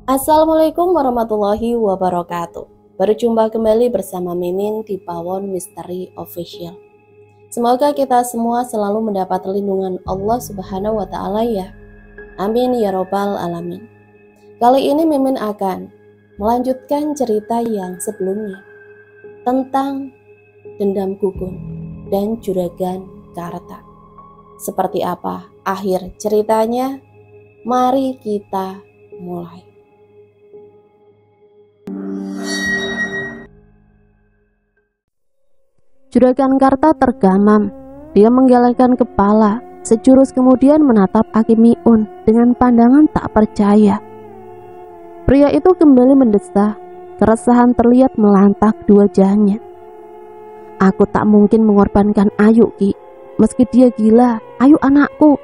Assalamualaikum warahmatullahi wabarakatuh. Berjumpa kembali bersama Mimin di Pawon Misteri Official. Semoga kita semua selalu mendapat lindungan Allah Subhanahu wa Ta'ala ya. Amin ya Robbal Alamin. Kali ini Mimin akan melanjutkan cerita yang sebelumnya tentang dendam Gugun dan Juragan Karta. Seperti apa akhir ceritanya? Mari kita mulai. Juragan Karta tergamam. Dia menggelengkan kepala, sejurus kemudian menatap Aki Miun dengan pandangan tak percaya. Pria itu kembali mendesah, keresahan terlihat melantak di wajahnya. Aku tak mungkin mengorbankan Ayu, Ki. Meski dia gila, Ayu anakku.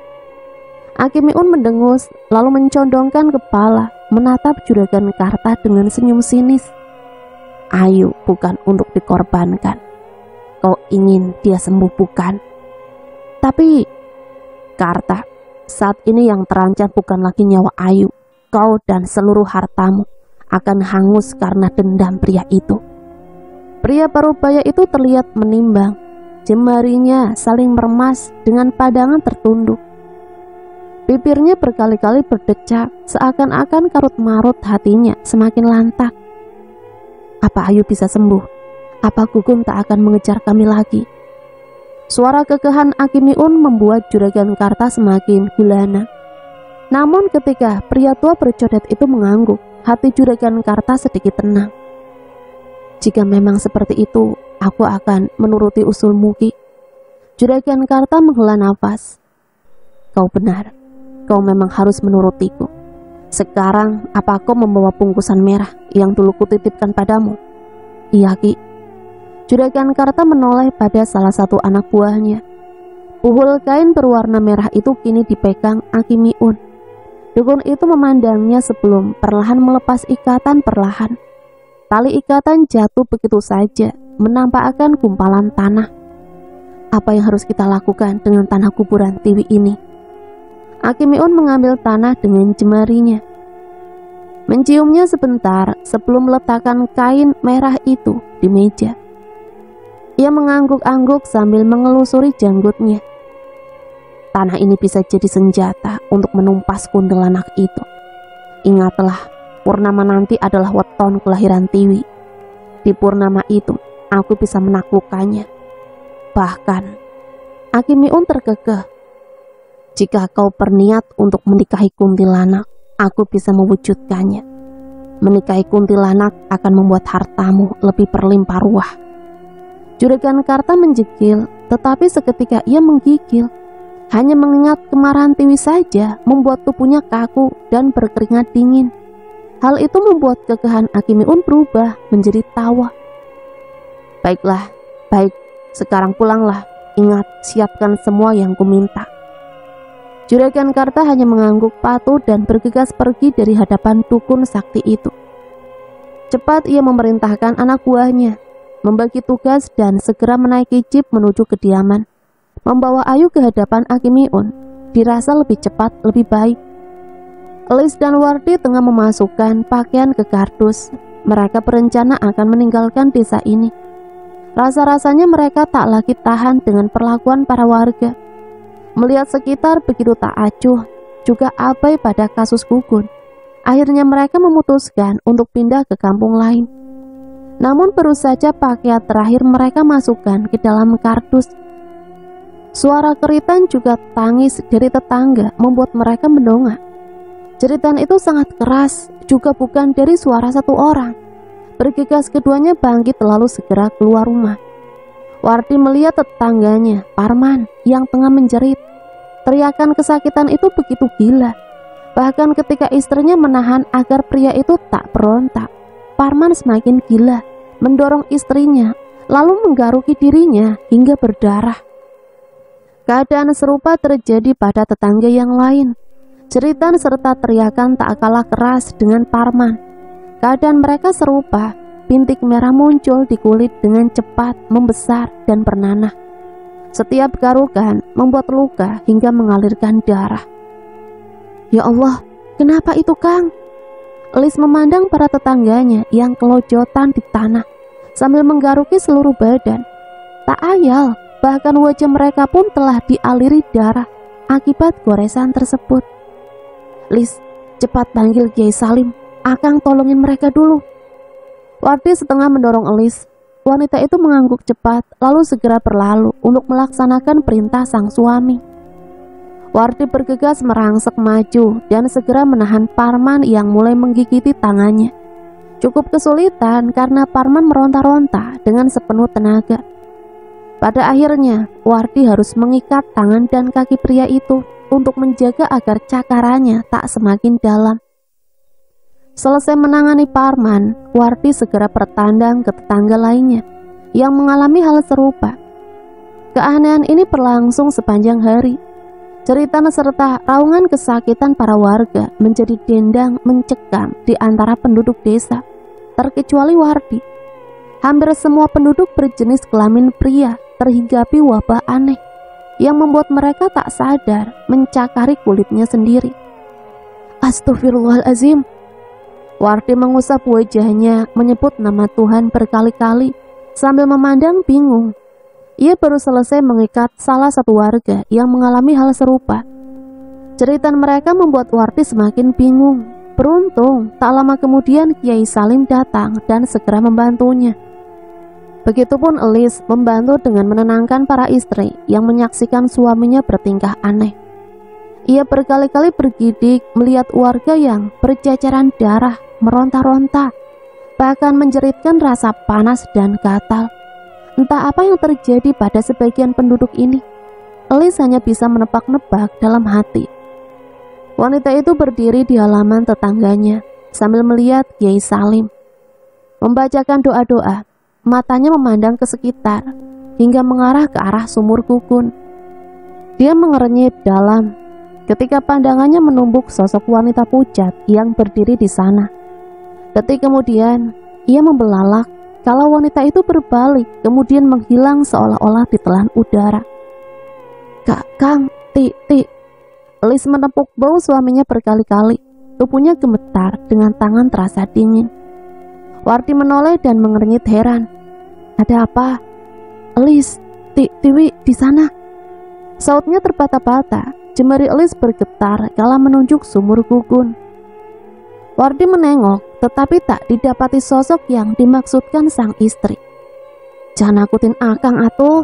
Aki Miun mendengus, lalu mencondongkan kepala, menatap Juragan Karta dengan senyum sinis. Ayu bukan untuk dikorbankan. Kau ingin dia sembuh bukan? Tapi Karta, saat ini yang terancam bukan lagi nyawa Ayu. Kau dan seluruh hartamu akan hangus karena dendam pria itu. Pria parubaya itu terlihat menimbang. Jemarinya saling meremas dengan pandangan tertunduk. Bibirnya berkali-kali berdecak, seakan-akan karut-marut hatinya semakin lantak. Apa Ayu bisa sembuh? Apa Gugun tak akan mengejar kami lagi? Suara kekehan Aki Miun membuat Juragan Karta semakin gulana. Namun ketika pria tua bercodet itu mengangguk, hati Juragan Karta sedikit tenang. Jika memang seperti itu, aku akan menuruti usulmu, Ki. Juragan Karta menghela nafas. Kau benar, kau memang harus menurutiku. Sekarang, apa kau membawa bungkusan merah yang dulu kutitipkan padamu? Iya, Ki. Juragan Karta menoleh pada salah satu anak buahnya. Puhul kain berwarna merah itu kini dipegang Aki Miun. Dukun itu memandangnya sebelum perlahan melepas ikatan perlahan. Tali ikatan jatuh begitu saja, menampakkan gumpalan tanah. Apa yang harus kita lakukan dengan tanah kuburan Tiwi ini? Aki Miun mengambil tanah dengan jemarinya. Menciumnya sebentar sebelum meletakkan kain merah itu di meja. Ia mengangguk-angguk sambil mengelusuri janggutnya. Tanah ini bisa jadi senjata untuk menumpas kuntilanak itu. Ingatlah, purnama nanti adalah weton kelahiran Tiwi. Di purnama itu, aku bisa menaklukkannya. Bahkan, Aki Miun terkekeh. Jika kau berniat untuk menikahi kuntilanak, aku bisa mewujudkannya. Menikahi kuntilanak akan membuat hartamu lebih berlimpah ruah. Juragan Karta menjekil, tetapi seketika ia menggigil. Hanya mengingat kemarahan Tiwi saja membuat tubuhnya kaku dan berkeringat dingin. Hal itu membuat kekehan Aki Miun berubah menjadi tawa. Baiklah, baik, sekarang pulanglah. Ingat, siapkan semua yang kuminta. Juragan Karta hanya mengangguk patuh dan bergegas pergi dari hadapan dukun sakti itu. Cepat ia memerintahkan anak buahnya membagi tugas dan segera menaiki jeep menuju kediaman. Membawa Ayu ke hadapan Aki Miun dirasa lebih cepat, lebih baik. Elis dan Wardi tengah memasukkan pakaian ke kardus. Mereka berencana akan meninggalkan desa ini. Rasa-rasanya mereka tak lagi tahan dengan perlakuan para warga. Melihat sekitar begitu tak acuh, juga abai pada kasus Gugun. Akhirnya mereka memutuskan untuk pindah ke kampung lain. Namun baru saja pakaian terakhir mereka masukkan ke dalam kardus. Suara keritan juga tangis dari tetangga membuat mereka mendongak. Jeritan itu sangat keras, juga bukan dari suara satu orang. Bergegas keduanya bangkit lalu segera keluar rumah. Wardi melihat tetangganya, Parman, yang tengah menjerit. Teriakan kesakitan itu begitu gila. Bahkan ketika istrinya menahan agar pria itu tak berontak, Parman semakin gila, mendorong istrinya, lalu menggaruki dirinya hingga berdarah. Keadaan serupa terjadi pada tetangga yang lain. Jeritan serta teriakan tak kalah keras dengan Parman. Keadaan mereka serupa, bintik merah muncul di kulit dengan cepat, membesar, dan bernanah. Setiap garukan membuat luka hingga mengalirkan darah. Ya Allah, kenapa itu Kang? Elis memandang para tetangganya yang kelojotan di tanah sambil menggaruki seluruh badan. Tak ayal, bahkan wajah mereka pun telah dialiri darah akibat goresan tersebut. "Lis, cepat panggil Kiai Salim, Akang tolongin mereka dulu." Wardi setengah mendorong Elis. Wanita itu mengangguk cepat lalu segera berlalu untuk melaksanakan perintah sang suami. Wardi bergegas merangsek maju dan segera menahan Parman yang mulai menggigiti tangannya. Cukup kesulitan karena Parman meronta-ronta dengan sepenuh tenaga. Pada akhirnya, Wardi harus mengikat tangan dan kaki pria itu untuk menjaga agar cakarannya tak semakin dalam. Selesai menangani Parman, Wardi segera bertandang ke tetangga lainnya yang mengalami hal serupa. Keanehan ini berlangsung sepanjang hari. Cerita serta raungan kesakitan para warga menjadi dendang mencekam di antara penduduk desa, terkecuali Wardi. Hampir semua penduduk berjenis kelamin pria terhinggapi wabah aneh yang membuat mereka tak sadar mencakari kulitnya sendiri. "Astaghfirullahalazim." Wardi mengusap wajahnya menyebut nama Tuhan berkali-kali sambil memandang bingung. Ia baru selesai mengikat salah satu warga yang mengalami hal serupa. Cerita mereka membuat Wardi semakin bingung. Beruntung, tak lama kemudian Kiai Salim datang dan segera membantunya. Begitupun Elis membantu dengan menenangkan para istri yang menyaksikan suaminya bertingkah aneh. Ia berkali-kali bergidik melihat warga yang berceceran darah, meronta-ronta, bahkan menjeritkan rasa panas dan gatal. Entah apa yang terjadi pada sebagian penduduk ini. Elis hanya bisa menebak-nebak dalam hati. Wanita itu berdiri di halaman tetangganya sambil melihat Kiai Salim membacakan doa-doa. Matanya memandang ke sekitar hingga mengarah ke arah sumur Kukun. Dia mengernyit dalam ketika pandangannya menumbuk sosok wanita pucat yang berdiri di sana. Detik kemudian, ia membelalak kalau wanita itu berbalik kemudian menghilang seolah-olah ditelan udara. "Kang, Ti." Elis menepuk bau suaminya berkali-kali. Tubuhnya gemetar dengan tangan terasa dingin. Wardi menoleh dan mengernyit heran. "Ada apa?" "Elis, Tiwi di sana." Sautnya terbata-bata. Jemari Elis bergetar kala menunjuk sumur Kukun. Wardi menengok, tetapi tak didapati sosok yang dimaksudkan sang istri. "Jangan nakutin Akang atuh."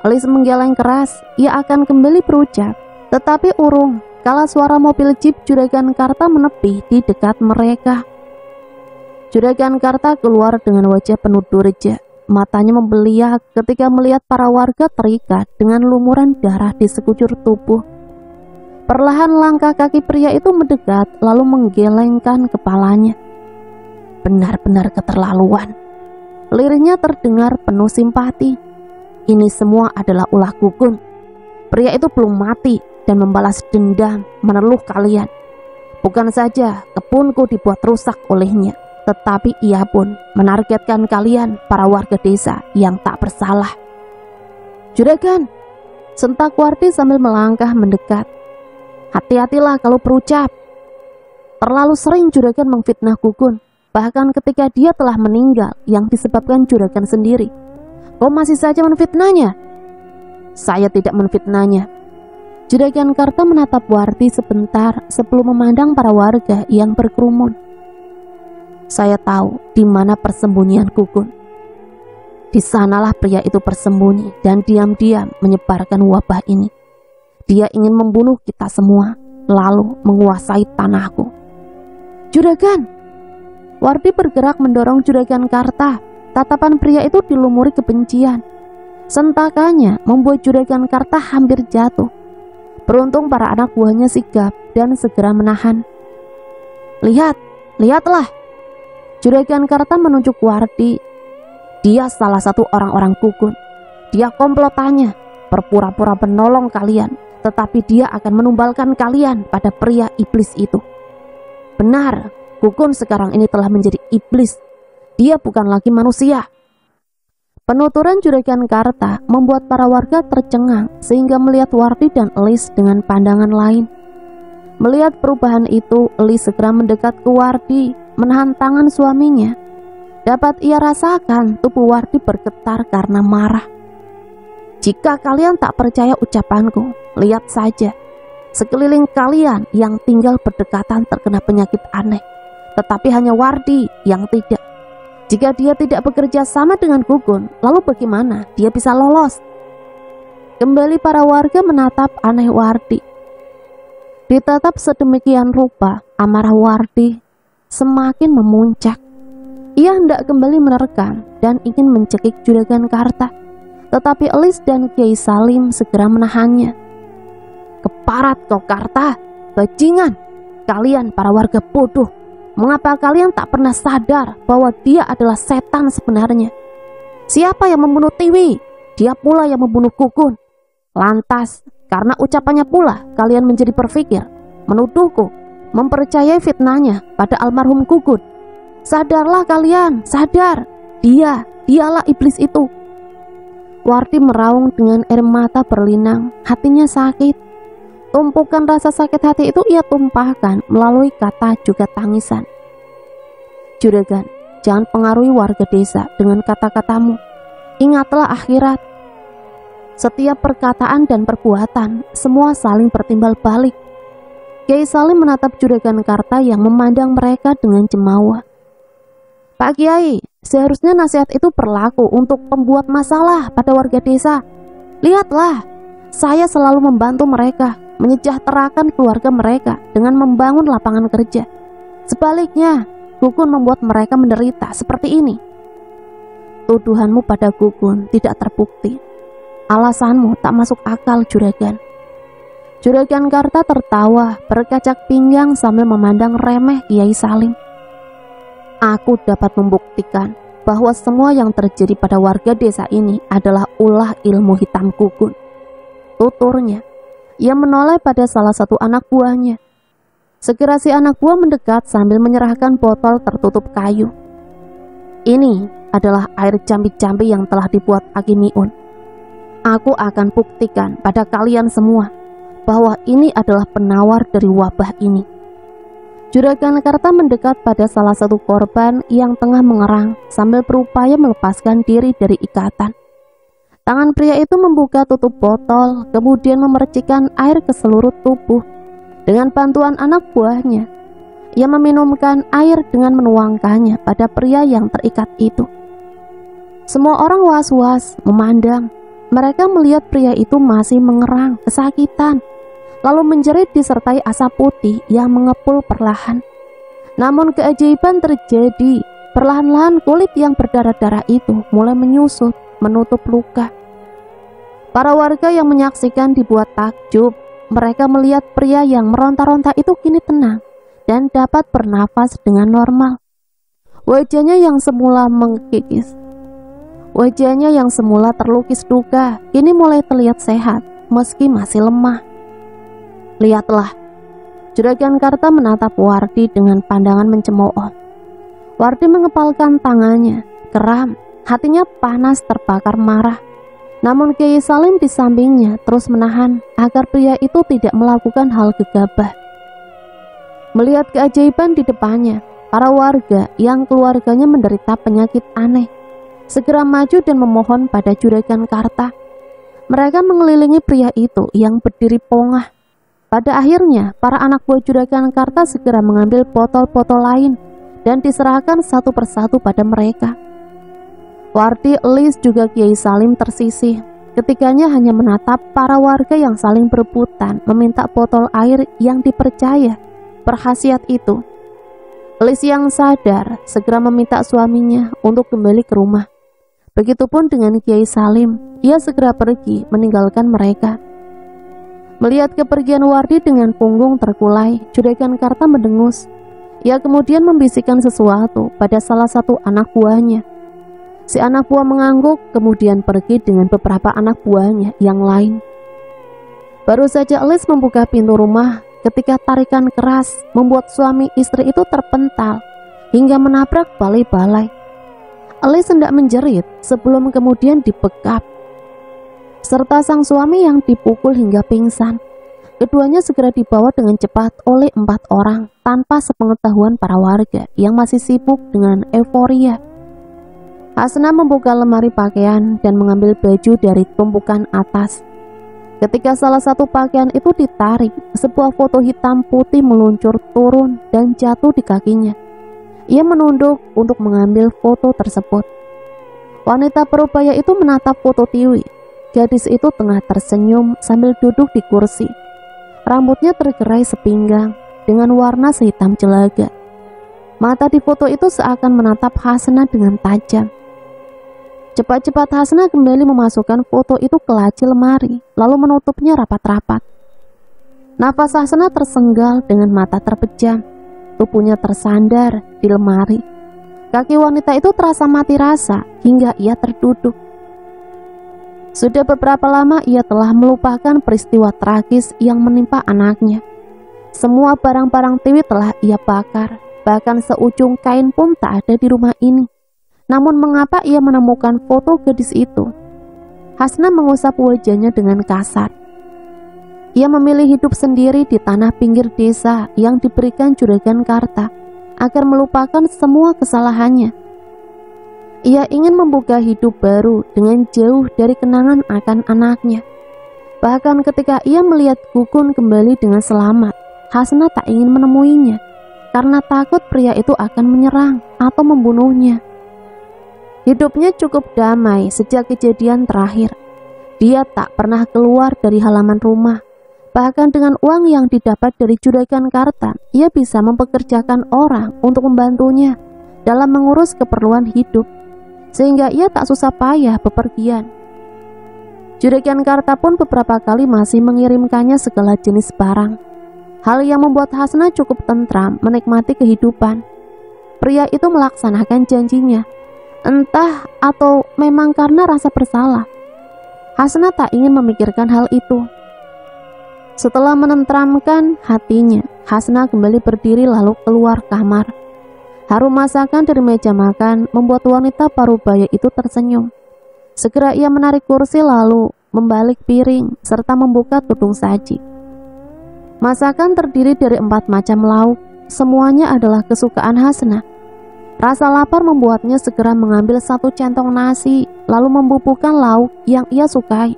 Elis menggeleng keras. Ia akan kembali berucap, tetapi urung kala suara mobil jeep Juragan Karta menepi di dekat mereka. Juragan Karta keluar dengan wajah penuh durja. Matanya membeliak ketika melihat para warga terikat dengan lumuran darah di sekujur tubuh. Perlahan langkah kaki pria itu mendekat lalu menggelengkan kepalanya. "Benar-benar keterlaluan." Lirihnya terdengar penuh simpati. "Ini semua adalah ulah Kukun. Pria itu belum mati dan membalas dendam meneluh kalian. Bukan saja kebunku dibuat rusak olehnya, tetapi ia pun menargetkan kalian para warga desa yang tak bersalah." "Juragan!" sentak Wardi sambil melangkah mendekat. "Hati-hatilah kalau berucap. Terlalu sering Juragan memfitnah Kukun, bahkan ketika dia telah meninggal yang disebabkan Juragan sendiri. Kau masih saja menfitnahnya." "Saya tidak menfitnahnya." Juragan Karta menatap Wardi sebentar sebelum memandang para warga yang berkerumun. "Saya tahu di mana persembunyian Kukun. Di sanalah pria itu bersembunyi dan diam-diam menyebarkan wabah ini. Dia ingin membunuh kita semua, lalu menguasai tanahku." "Juragan!" Wardi bergerak mendorong Juragan Karta. Tatapan pria itu dilumuri kebencian. Sentakannya membuat Juragan Karta hampir jatuh. Beruntung para anak buahnya sigap dan segera menahan. Lihatlah." Juragan Karta menunjuk Wardi. "Dia salah satu orang-orang Kukun. Dia komplotannya, berpura-pura menolong kalian, tetapi dia akan menumbalkan kalian pada pria iblis itu. Benar, Kukun sekarang ini telah menjadi iblis. Dia bukan lagi manusia." Penuturan Juragan Karta membuat para warga tercengang sehingga melihat Wardi dan Elis dengan pandangan lain. Melihat perubahan itu, Elis segera mendekat ke Wardi, menahan tangan suaminya. Dapat ia rasakan tubuh Wardi bergetar karena marah. Jika kalian tak percaya ucapanku, lihat saja. Sekeliling kalian yang tinggal berdekatan terkena penyakit aneh, tetapi hanya Wardi yang tidak. Jika dia tidak bekerja sama dengan Gugun, lalu bagaimana dia bisa lolos? Kembali para warga menatap aneh Wardi. Ditatap sedemikian rupa, amarah Wardi semakin memuncak. Ia hendak kembali menerkam dan ingin mencekik Juragan Karta, tetapi Elis dan Kiai Salim segera menahannya. Keparat kau Karta, bajingan, kalian para warga bodoh. Mengapa kalian tak pernah sadar bahwa dia adalah setan sebenarnya? Siapa yang membunuh Tiwi? Dia pula yang membunuh Gugun. Lantas, karena ucapannya pula kalian menjadi berpikir, menuduhku, mempercayai fitnahnya pada almarhum Gugun. Sadarlah kalian, sadar. Dialah iblis itu. Wardi meraung dengan air mata berlinang, hatinya sakit. Tumpukan rasa sakit hati itu ia tumpahkan melalui kata juga tangisan. Juragan, jangan pengaruhi warga desa dengan kata-katamu. Ingatlah akhirat. Setiap perkataan dan perbuatan semua saling bertimbal balik. Kiai Salim menatap Juragan Karta yang memandang mereka dengan cemooh. Pak Kiai, seharusnya nasihat itu berlaku untuk pembuat masalah pada warga desa. Lihatlah, saya selalu membantu mereka, menyejahterakan keluarga mereka dengan membangun lapangan kerja. Sebaliknya, Gugun membuat mereka menderita seperti ini. Tuduhanmu pada Gugun tidak terbukti. Alasanmu tak masuk akal, Juragan. Juragan Karta tertawa, berkacak pinggang sambil memandang remeh Kiai Salim. Aku dapat membuktikan bahwa semua yang terjadi pada warga desa ini adalah ulah ilmu hitam Gugun. Tuturnya, ia menoleh pada salah satu anak buahnya. Segera si anak buah mendekat sambil menyerahkan botol tertutup kayu. Ini adalah air cambi-cambi yang telah dibuat Aki Miun. Aku akan buktikan pada kalian semua bahwa ini adalah penawar dari wabah ini. Juragan Karta mendekat pada salah satu korban yang tengah mengerang sambil berupaya melepaskan diri dari ikatan. Tangan pria itu membuka tutup botol, kemudian memercikan air ke seluruh tubuh. Dengan bantuan anak buahnya, ia meminumkan air dengan menuangkannya pada pria yang terikat itu. Semua orang was-was memandang. Mereka melihat pria itu masih mengerang, kesakitan, lalu menjerit disertai asap putih yang mengepul perlahan. Namun keajaiban terjadi. Perlahan-lahan kulit yang berdarah-darah itu mulai menyusut, menutup luka. Para warga yang menyaksikan dibuat takjub. Mereka melihat pria yang meronta-ronta itu kini tenang dan dapat bernafas dengan normal. Wajahnya yang semula mengkikis, wajahnya yang semula terlukis duka, kini mulai terlihat sehat meski masih lemah. Lihatlah, Juragan Karta menatap Wardi dengan pandangan mencemooh. Wardi mengepalkan tangannya, geram, hatinya panas terbakar marah. Namun Kiai Salim di sampingnya terus menahan agar pria itu tidak melakukan hal gegabah. Melihat keajaiban di depannya, para warga yang keluarganya menderita penyakit aneh segera maju dan memohon pada Juragan Karta. Mereka mengelilingi pria itu yang berdiri pongah. Pada akhirnya, para anak buah Juragan Karta segera mengambil botol-botol lain dan diserahkan satu persatu pada mereka. Wardi, Elis, juga Kiai Salim tersisih. Ketiganya hanya menatap para warga yang saling berebutan meminta botol air yang dipercaya berkhasiat itu. Elis yang sadar segera meminta suaminya untuk kembali ke rumah. Begitupun dengan Kiai Salim, ia segera pergi meninggalkan mereka. Melihat kepergian Wardi dengan punggung terkulai, Juragan Karta mendengus. Ia kemudian membisikkan sesuatu pada salah satu anak buahnya. Si anak buah mengangguk, kemudian pergi dengan beberapa anak buahnya yang lain. Baru saja Elis membuka pintu rumah ketika tarikan keras membuat suami istri itu terpental hingga menabrak balai-balai. Elis hendak menjerit sebelum kemudian dibekap, serta sang suami yang dipukul hingga pingsan. Keduanya segera dibawa dengan cepat oleh 4 orang tanpa sepengetahuan para warga yang masih sibuk dengan euforia. Hasna membuka lemari pakaian dan mengambil baju dari tumpukan atas. Ketika salah satu pakaian itu ditarik, sebuah foto hitam putih meluncur turun dan jatuh di kakinya. Ia menunduk untuk mengambil foto tersebut. Wanita parubaya itu menatap foto Tiwi. Gadis itu tengah tersenyum sambil duduk di kursi. Rambutnya tergerai sepinggang dengan warna sehitam celaga. Mata di foto itu seakan menatap Hasna dengan tajam. Cepat-cepat Hasna kembali memasukkan foto itu ke laci lemari, lalu menutupnya rapat-rapat. Nafas Hasna tersenggal dengan mata terpejam. Tubuhnya tersandar di lemari. Kaki wanita itu terasa mati rasa hingga ia terduduk. Sudah beberapa lama ia telah melupakan peristiwa tragis yang menimpa anaknya. Semua barang-barang Tiwi telah ia bakar, bahkan seujung kain pun tak ada di rumah ini. Namun mengapa ia menemukan foto gadis itu? Hasna mengusap wajahnya dengan kasar. Ia memilih hidup sendiri di tanah pinggir desa yang diberikan Juragan Karta agar melupakan semua kesalahannya. Ia ingin membuka hidup baru dengan jauh dari kenangan akan anaknya. Bahkan ketika ia melihat Gugun kembali dengan selamat, Hasna tak ingin menemuinya karena takut pria itu akan menyerang atau membunuhnya. Hidupnya cukup damai sejak kejadian terakhir. Dia tak pernah keluar dari halaman rumah. Bahkan dengan uang yang didapat dari Juragan Karta, ia bisa mempekerjakan orang untuk membantunya dalam mengurus keperluan hidup, sehingga ia tak susah payah bepergian. Juragan Karta pun beberapa kali masih mengirimkannya segala jenis barang. Hal yang membuat Hasna cukup tentram menikmati kehidupan. Pria itu melaksanakan janjinya, entah atau memang karena rasa bersalah. Hasna tak ingin memikirkan hal itu. Setelah menenteramkan hatinya, Hasna kembali berdiri lalu keluar kamar. Harum masakan dari meja makan membuat wanita parubaya itu tersenyum. Segera ia menarik kursi lalu membalik piring serta membuka tudung saji. Masakan terdiri dari 4 macam lauk, semuanya adalah kesukaan Hasna. Rasa lapar membuatnya segera mengambil 1 centong nasi lalu membubuhkan lauk yang ia sukai.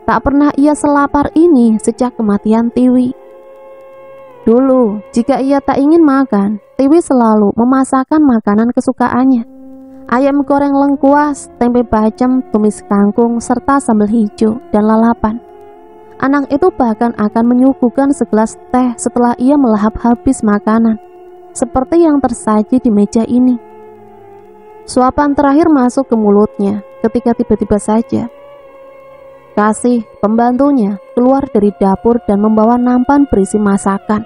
Tak pernah ia selapar ini sejak kematian Tiwi. Dulu, jika ia tak ingin makan, Tiwi selalu memasakkan makanan kesukaannya. Ayam goreng lengkuas, tempe bacem, tumis kangkung, serta sambal hijau dan lalapan. Anak itu bahkan akan menyuguhkan segelas teh setelah ia melahap habis makanan, seperti yang tersaji di meja ini. Suapan terakhir masuk ke mulutnya ketika tiba-tiba saja Kasih, pembantunya, keluar dari dapur dan membawa nampan berisi masakan.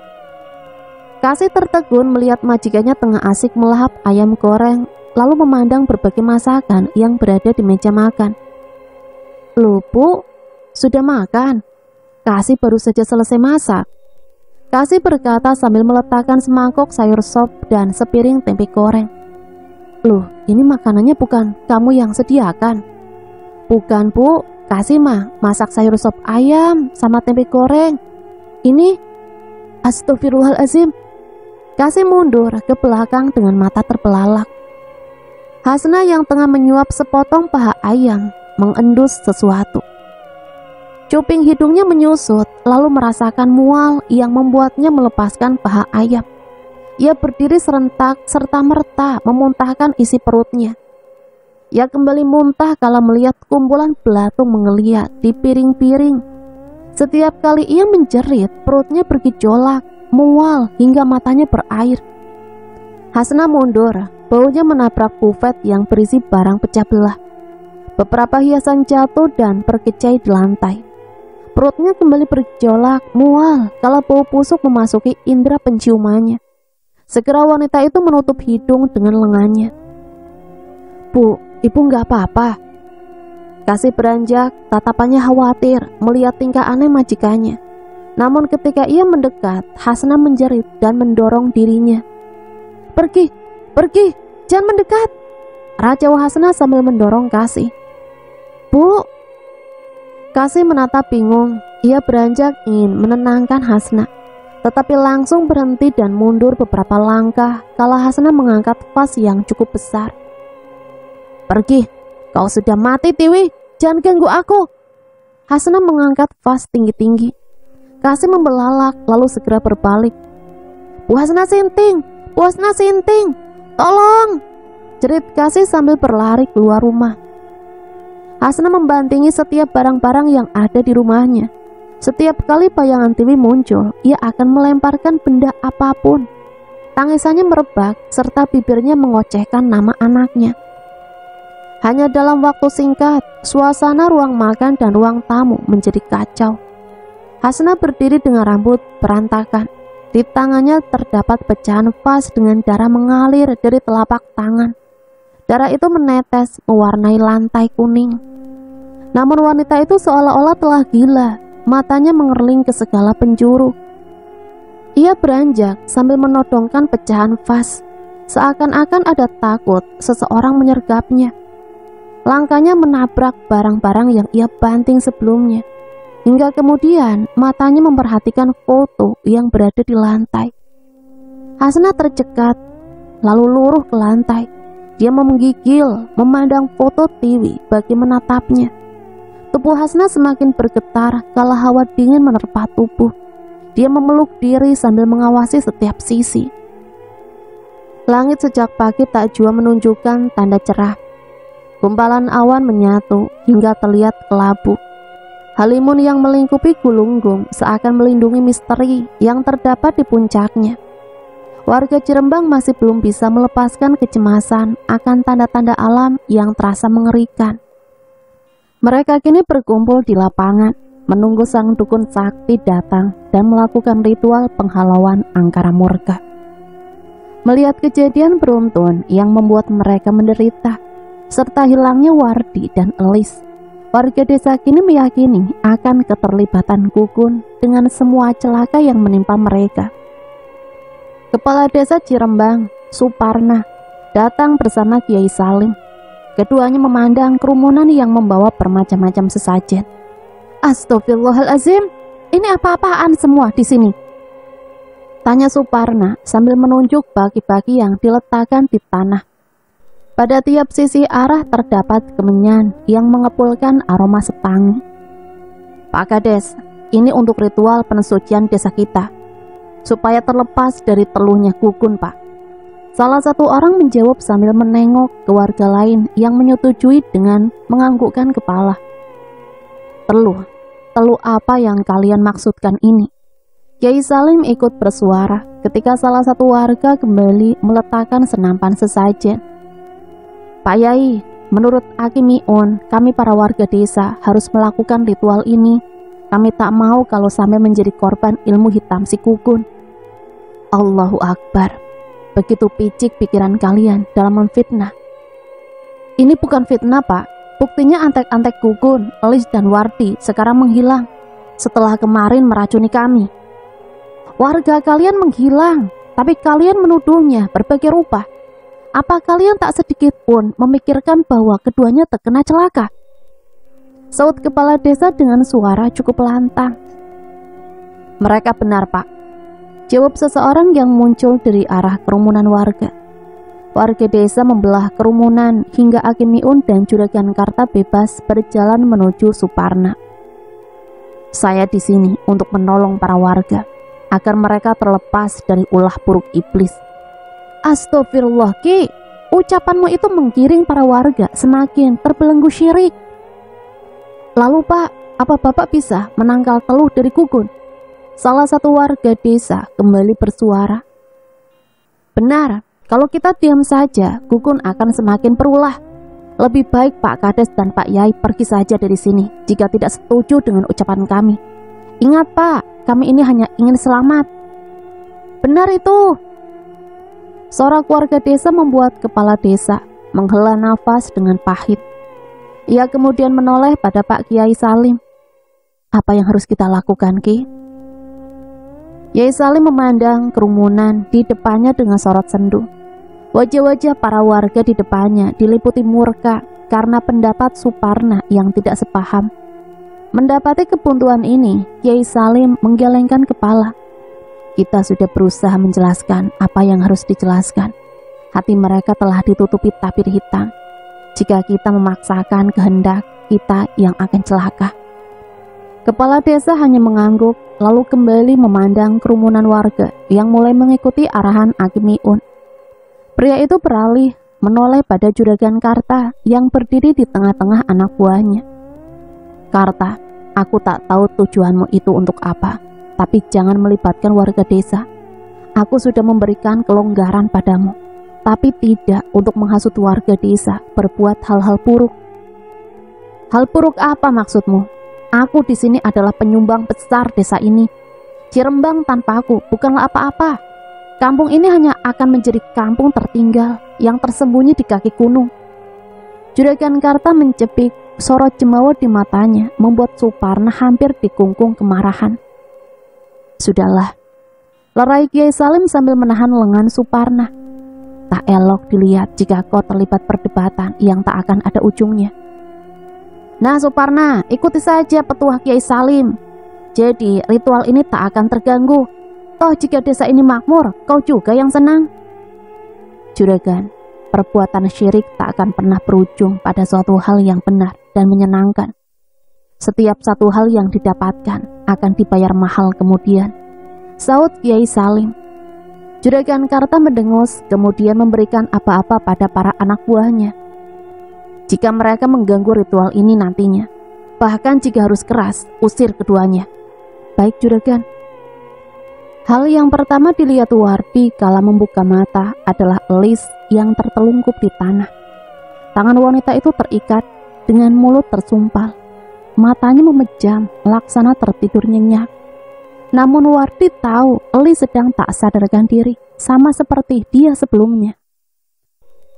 Kasih tertegun melihat majikannya tengah asik melahap ayam goreng, lalu memandang berbagai masakan yang berada di meja makan. "Loh, Bu, sudah makan? Kasih baru saja selesai masak." Kasih berkata sambil meletakkan semangkok sayur sop dan sepiring tempe goreng. "Loh, ini makanannya bukan kamu yang sediakan?" "Bukan, Bu. Kasih mah masak sayur sop ayam sama tempe goreng. Ini..." Astagfirullahaladzim. Kasih mundur ke belakang dengan mata terbelalak. Hasna yang tengah menyuap sepotong paha ayam mengendus sesuatu. Cuping hidungnya menyusut lalu merasakan mual yang membuatnya melepaskan paha ayam. Ia berdiri serentak serta merta memuntahkan isi perutnya. Ia kembali muntah kala melihat kumpulan belatung mengeliat di piring-piring. Setiap kali ia menjerit, perutnya bergejolak, mual hingga matanya berair. Hasna mundur, baunya menabrak bufet yang berisi barang pecah belah. Beberapa hiasan jatuh dan berkecai di lantai. Perutnya kembali bergejolak, mual kala bau busuk memasuki indera penciumannya. Segera wanita itu menutup hidung dengan lengannya. "Bu, Ibu nggak apa-apa?" Kasih beranjak, tatapannya khawatir melihat tingkah aneh majikannya. Namun ketika ia mendekat, Hasna menjerit dan mendorong dirinya. Pergi, jangan mendekat!" Racau Hasna sambil mendorong Kasih. "Bu!" Kasih menatap bingung. Ia beranjak ingin menenangkan Hasna, tetapi langsung berhenti dan mundur beberapa langkah kala Hasna mengangkat vas yang cukup besar. "Pergi, kau sudah mati Tiwi, jangan ganggu aku." Hasna mengangkat vas tinggi-tinggi. Kasih membelalak lalu segera berbalik. "Bu Hasna sinting, Bu Hasna sinting, tolong!" jerit Kasih sambil berlari keluar rumah. Hasna membantingi setiap barang-barang yang ada di rumahnya. Setiap kali bayangan Tiwi muncul, ia akan melemparkan benda apapun. Tangisannya merebak serta bibirnya mengocehkan nama anaknya. Hanya dalam waktu singkat, suasana ruang makan dan ruang tamu menjadi kacau. Hasna berdiri dengan rambut berantakan. Di tangannya terdapat pecahan vas dengan darah mengalir dari telapak tangan. Darah itu menetes mewarnai lantai kuning. Namun wanita itu seolah-olah telah gila. Matanya mengerling ke segala penjuru. Ia beranjak sambil menodongkan pecahan vas, seakan-akan ada takut seseorang menyergapnya. Langkahnya menabrak barang-barang yang ia banting sebelumnya, hingga kemudian matanya memperhatikan foto yang berada di lantai. Hasna tercekat, lalu luruh ke lantai. Dia menggigil, memandang foto Tiwi bagi menatapnya. Tubuh Hasna semakin bergetar kala hawa dingin menerpa tubuh. Dia memeluk diri sambil mengawasi setiap sisi. Langit sejak pagi tak jua menunjukkan tanda cerah. Gumpalan awan menyatu hingga terlihat kelabu. Halimun yang melingkupi Gulunggung seakan melindungi misteri yang terdapat di puncaknya. Warga Cirembang masih belum bisa melepaskan kecemasan akan tanda-tanda alam yang terasa mengerikan. Mereka kini berkumpul di lapangan, menunggu sang dukun sakti datang dan melakukan ritual penghalauan angkara murka. Melihat kejadian beruntun yang membuat mereka menderita, serta hilangnya Wardi dan Elis, warga desa kini meyakini akan keterlibatan Gugun dengan semua celaka yang menimpa mereka. Kepala Desa Cirembang, Suparna, datang bersama Kiai Salim. Keduanya memandang kerumunan yang membawa bermacam-macam sesajen. "Astagfirullahalazim, ini apa-apaan semua di sini?" tanya Suparna sambil menunjuk baki-baki yang diletakkan di tanah. Pada tiap sisi arah terdapat kemenyan yang mengepulkan aroma setangi. "Pak Kades, ini untuk ritual pensucian desa kita, supaya terlepas dari teluhnya Gugun, Pak." Salah satu orang menjawab sambil menengok ke warga lain yang menyetujui dengan menganggukkan kepala. Teluh apa yang kalian maksudkan ini?" Kiai Salim ikut bersuara ketika salah satu warga kembali meletakkan senampan sesajen. "Pak Yai, menurut Aki Miun, kami para warga desa harus melakukan ritual ini. Kami tak mau kalau sampai menjadi korban ilmu hitam si Gugun." Allahu Akbar. Begitu picik pikiran kalian dalam memfitnah. "Ini bukan fitnah, Pak. Buktinya antek-antek Gugun, Elis dan Wardi sekarang menghilang setelah kemarin meracuni kami. Warga kalian menghilang, tapi kalian menuduhnya berbagai rupa. Apa kalian tak sedikit pun memikirkan bahwa keduanya terkena celaka?" Saut kepala desa dengan suara cukup lantang. "Mereka benar, Pak," jawab seseorang yang muncul dari arah kerumunan warga. Warga desa membelah kerumunan hingga Aki Miun dan Juragan Karta bebas berjalan menuju Suparna. "Saya di sini untuk menolong para warga agar mereka terlepas dari ulah buruk iblis." "Astagfirullah, Ki, ucapanmu itu menggiring para warga semakin terbelenggu syirik." "Lalu Pak, apa Bapak bisa menangkal teluh dari Gugun?" Salah satu warga desa kembali bersuara. "Benar, kalau kita diam saja, Gugun akan semakin berulah. Lebih baik Pak Kades dan Pak Yai pergi saja dari sini jika tidak setuju dengan ucapan kami. Ingat Pak, kami ini hanya ingin selamat." "Benar itu." Sorak warga desa membuat kepala desa menghela nafas dengan pahit. Ia kemudian menoleh pada Pak Kiai Salim. "Apa yang harus kita lakukan, Ki?" Kiai Salim memandang kerumunan di depannya dengan sorot sendu. Wajah-wajah para warga di depannya diliputi murka karena pendapat Suparna yang tidak sepaham. Mendapati kebuntuan ini, Kiai Salim menggelengkan kepala. Kita sudah berusaha menjelaskan apa yang harus dijelaskan. Hati mereka telah ditutupi tabir hitam. Jika kita memaksakan kehendak, kita yang akan celaka. Kepala desa hanya mengangguk, lalu kembali memandang kerumunan warga yang mulai mengikuti arahan Aki Miun. Pria itu beralih menoleh pada Juragan Karta yang berdiri di tengah-tengah anak buahnya. Karta, aku tak tahu tujuanmu itu untuk apa, tapi jangan melibatkan warga desa. Aku sudah memberikan kelonggaran padamu, tapi tidak untuk menghasut warga desa berbuat hal-hal buruk. Hal buruk apa maksudmu? Aku di sini adalah penyumbang besar desa ini. Cirembang tanpa aku bukanlah apa-apa. Kampung ini hanya akan menjadi kampung tertinggal yang tersembunyi di kaki gunung. Juragan Karta mencepik, sorot jemawa di matanya membuat Suparna hampir dikungkung kemarahan. Sudahlah, lerai Kiai Salim sambil menahan lengan Suparna. Tak elok dilihat jika kau terlibat perdebatan yang tak akan ada ujungnya. Nah Suparna, ikuti saja petuah Kiai Salim. Jadi ritual ini tak akan terganggu. Toh jika desa ini makmur, kau juga yang senang. Juragan, perbuatan syirik tak akan pernah berujung pada suatu hal yang benar dan menyenangkan. Setiap satu hal yang didapatkan akan dibayar mahal kemudian, saut Kiai Salim. Juragan Karta mendengus, kemudian memberikan apa-apa pada para anak buahnya. Jika mereka mengganggu ritual ini nantinya, bahkan jika harus keras, usir keduanya. Baik Juragan. Hal yang pertama dilihat Wardi kala membuka mata adalah Elis yang tertelungkup di tanah. Tangan wanita itu terikat dengan mulut tersumpal. Matanya memejam, laksana tertidur nyenyak. Namun Wardi tahu Elis sedang tak sadarkan diri, sama seperti dia sebelumnya.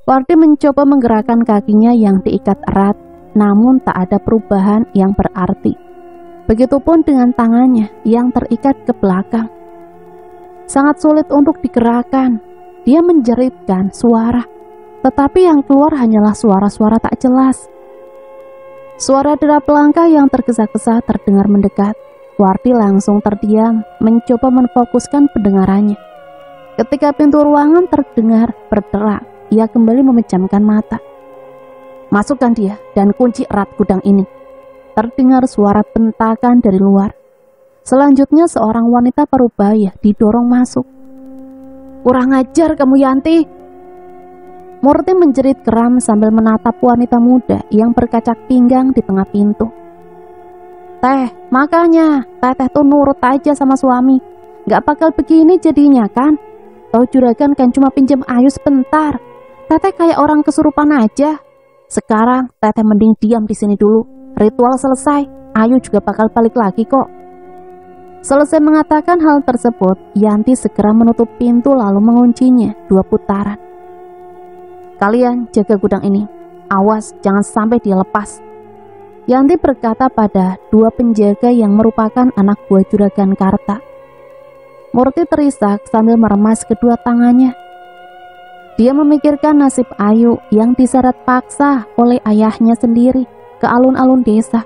Wardi mencoba menggerakkan kakinya yang diikat erat, namun tak ada perubahan yang berarti. Begitupun dengan tangannya yang terikat ke belakang. Sangat sulit untuk digerakkan. Dia menjeritkan suara, tetapi yang keluar hanyalah suara-suara tak jelas. Suara derap langkah yang tergesa-gesa terdengar mendekat. Wardi langsung terdiam, mencoba menfokuskan pendengarannya. Ketika pintu ruangan terdengar berderak, ia kembali memejamkan mata. Masukkan dia dan kunci erat gudang ini. Terdengar suara bentakan dari luar. Selanjutnya seorang wanita parubaya didorong masuk. Kurang ajar kamu Yanti. Murti menjerit geram sambil menatap wanita muda yang berkacak pinggang di tengah pintu. Teh, makanya teteh tuh nurut aja sama suami. Gak bakal begini jadinya kan? Tahu juragan kan cuma pinjam Ayu sebentar. Teteh kayak orang kesurupan aja. Sekarang teteh mending diam di sini dulu. Ritual selesai, Ayu juga bakal balik lagi kok. Selesai mengatakan hal tersebut, Yanti segera menutup pintu lalu menguncinya 2 putaran. Kalian jaga gudang ini. Awas jangan sampai dia lepas. Yanti berkata pada 2 penjaga yang merupakan anak buah Juragan Karta. Murti terisak sambil meremas kedua tangannya. Dia memikirkan nasib Ayu yang diseret paksa oleh ayahnya sendiri ke alun-alun desa.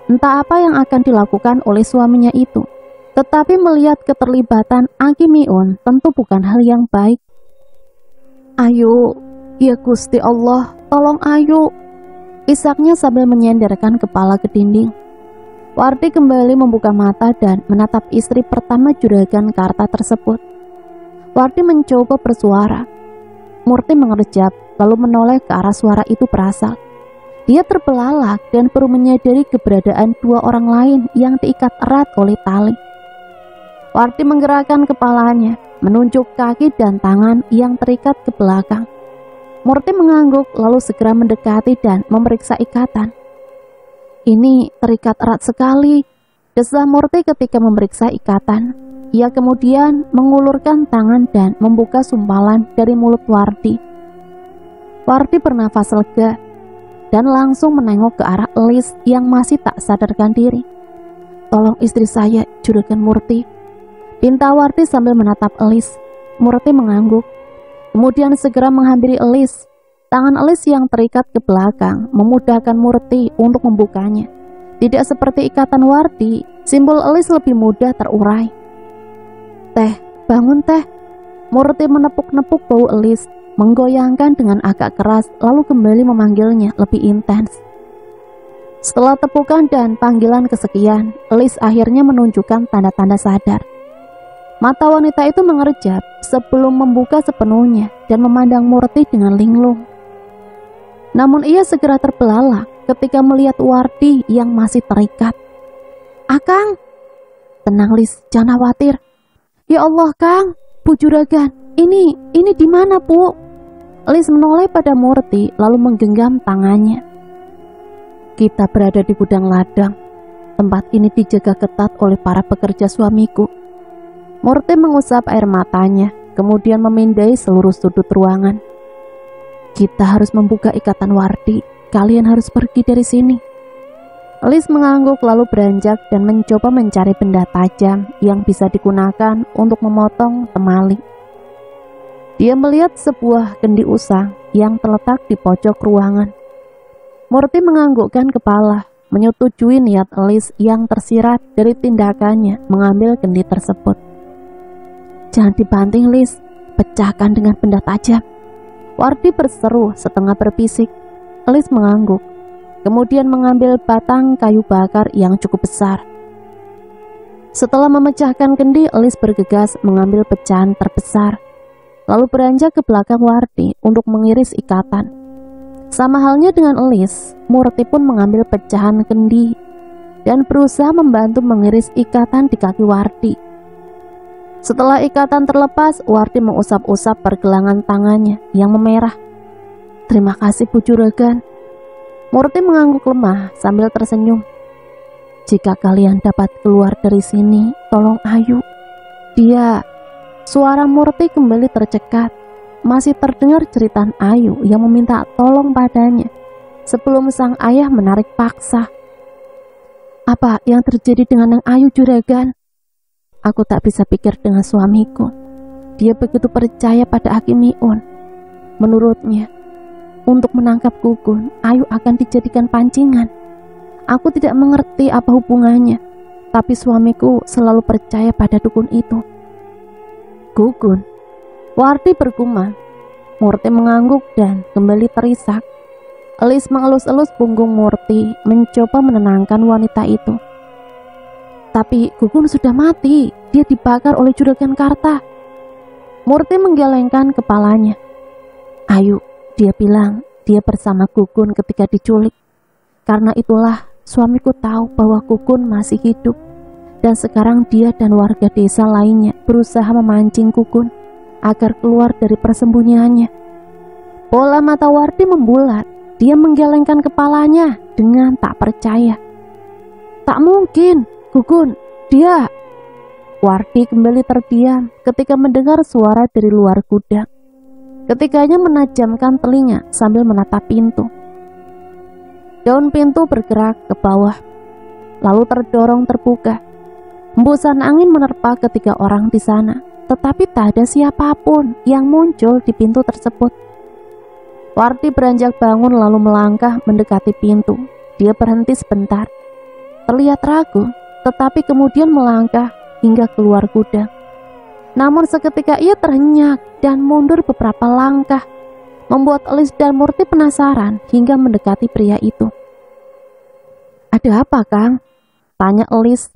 Entah apa yang akan dilakukan oleh suaminya itu, tetapi melihat keterlibatan Aki Miun tentu bukan hal yang baik. Ayu, ya Gusti Allah, tolong Ayu, isaknya sambil menyenderkan kepala ke dinding. Wardi kembali membuka mata dan menatap istri pertama Juragan Karta tersebut. Wardi mencoba bersuara. Murti mengerjap lalu menoleh ke arah suara itu berasal. Dia terbelalak dan baru menyadari keberadaan 2 orang lain yang diikat erat oleh tali. Wardi menggerakkan kepalanya, menunjuk kaki dan tangan yang terikat ke belakang. Murti mengangguk lalu segera mendekati dan memeriksa ikatan. Ini terikat erat sekali, desah Murti ketika memeriksa ikatan. Ia kemudian mengulurkan tangan dan membuka sumpalan dari mulut Wardi. Wardi bernafas lega dan langsung menengok ke arah Elis yang masih tak sadarkan diri. Tolong istri saya, Juragan Murti, pinta Wardi sambil menatap Elis. Murti mengangguk, kemudian segera menghampiri Elis. Tangan Elis yang terikat ke belakang memudahkan Murti untuk membukanya. Tidak seperti ikatan Wardi, simbol Elis lebih mudah terurai. "Teh, bangun teh." Murti menepuk-nepuk bau Elis, menggoyangkan dengan agak keras, lalu kembali memanggilnya lebih intens. Setelah tepukan dan panggilan kesekian, Elis akhirnya menunjukkan tanda-tanda sadar. Mata wanita itu mengerjap sebelum membuka sepenuhnya dan memandang Murti dengan linglung. Namun ia segera terbelalak ketika melihat Wardi yang masih terikat. "Akang!" "Tenang Lis, jangan khawatir." "Ya Allah Kang, Bu Juragan, ini di mana Bu?" Lis menoleh pada Murti lalu menggenggam tangannya. "Kita berada di gudang ladang. Tempat ini dijaga ketat oleh para pekerja suamiku." Murti mengusap air matanya, kemudian memindai seluruh sudut ruangan. "Kita harus membuka ikatan Wardi. Kalian harus pergi dari sini." Lis mengangguk lalu beranjak dan mencoba mencari benda tajam yang bisa digunakan untuk memotong temali. Dia melihat sebuah kendi usang yang terletak di pojok ruangan. Murti menganggukkan kepala, menyetujui niat Lis yang tersirat dari tindakannya mengambil kendi tersebut. "Jangan dibanting Lis, pecahkan dengan benda tajam." Wardi berseru setengah berbisik. Lis mengangguk, kemudian mengambil batang kayu bakar yang cukup besar. Setelah memecahkan kendi, Lis bergegas mengambil pecahan terbesar, lalu beranjak ke belakang Wardi untuk mengiris ikatan. Sama halnya dengan Lis, Murti pun mengambil pecahan kendi dan berusaha membantu mengiris ikatan di kaki Wardi. Setelah ikatan terlepas, Wardi mengusap-usap pergelangan tangannya yang memerah. "Terima kasih Bu Juragan." Murti mengangguk lemah sambil tersenyum. "Jika kalian dapat keluar dari sini, tolong Ayu." Suara Murti kembali tercekat. Masih terdengar jeritan Ayu yang meminta tolong padanya sebelum sang ayah menarik paksa. "Apa yang terjadi dengan Neng Ayu Juragan?" "Aku tak bisa pikir dengan suamiku. Dia begitu percaya pada Aki Miun. Menurutnya, untuk menangkap Gugun, Ayu akan dijadikan pancingan. Aku tidak mengerti apa hubungannya, tapi suamiku selalu percaya pada dukun itu." "Gugun?" Wardi bergumam. Murti mengangguk dan kembali terisak. Elis mengelus-elus punggung Murti, mencoba menenangkan wanita itu. "Tapi Gugun sudah mati, dia dibakar oleh Juragan Karta." Murti menggelengkan kepalanya. "Ayu, dia bilang dia bersama Gugun ketika diculik. Karena itulah suamiku tahu bahwa Gugun masih hidup. Dan sekarang dia dan warga desa lainnya berusaha memancing Gugun agar keluar dari persembunyiannya." Bola mata Wardi membulat. Dia menggelengkan kepalanya dengan tak percaya. "Tak mungkin, Gugun, dia..." Wardi kembali terdiam ketika mendengar suara dari luar gudang. Ketiganya menajamkan telinga sambil menatap pintu. Daun pintu bergerak ke bawah, lalu terdorong terbuka. Hembusan angin menerpa ketiga orang di sana, tetapi tak ada siapapun yang muncul di pintu tersebut. Wardi beranjak bangun lalu melangkah mendekati pintu. Dia berhenti sebentar, terlihat ragu, tetapi kemudian melangkah hingga keluar gudang. Namun seketika ia terhenyak dan mundur beberapa langkah, membuat Elis dan Murti penasaran hingga mendekati pria itu. "Ada apa, Kang?" tanya Elis,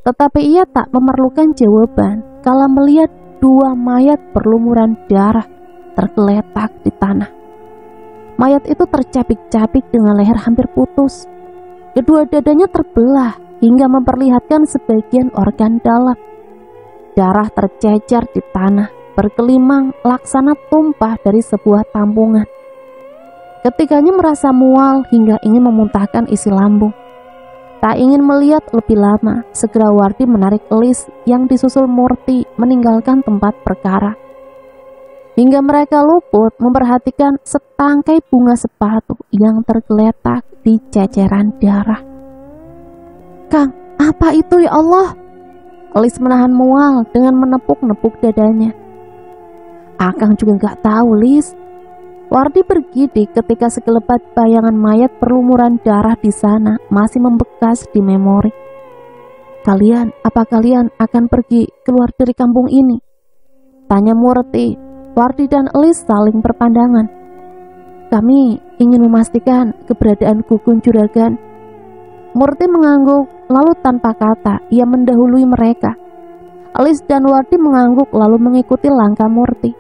tetapi ia tak memerlukan jawaban kala melihat dua mayat berlumuran darah tergeletak di tanah. Mayat itu tercabik-cabik dengan leher hampir putus. Kedua dadanya terbelah hingga memperlihatkan sebagian organ dalam. Darah tercecer di tanah, berkelimang laksana tumpah dari sebuah tampungan. Ketiganya merasa mual hingga ingin memuntahkan isi lambung. Tak ingin melihat lebih lama, segera Wardi menarik Elis yang disusul Murti meninggalkan tempat perkara. Hingga mereka luput memperhatikan setangkai bunga sepatu yang tergeletak di ceceran darah. "Kang, apa itu ya Allah?" Elis menahan mual dengan menepuk-nepuk dadanya. "Akang juga gak tahu, Lis. Wardi bergidik ketika sekelebat bayangan mayat berlumuran darah di sana masih membekas di memori. Apa kalian akan pergi keluar dari kampung ini? Tanya Murti. Wardi dan Elis saling berpandangan. Kami ingin memastikan keberadaan Gugun Juragan. Murti mengangguk, lalu tanpa kata ia mendahului mereka. Elis dan Wardi mengangguk lalu mengikuti langkah Murti.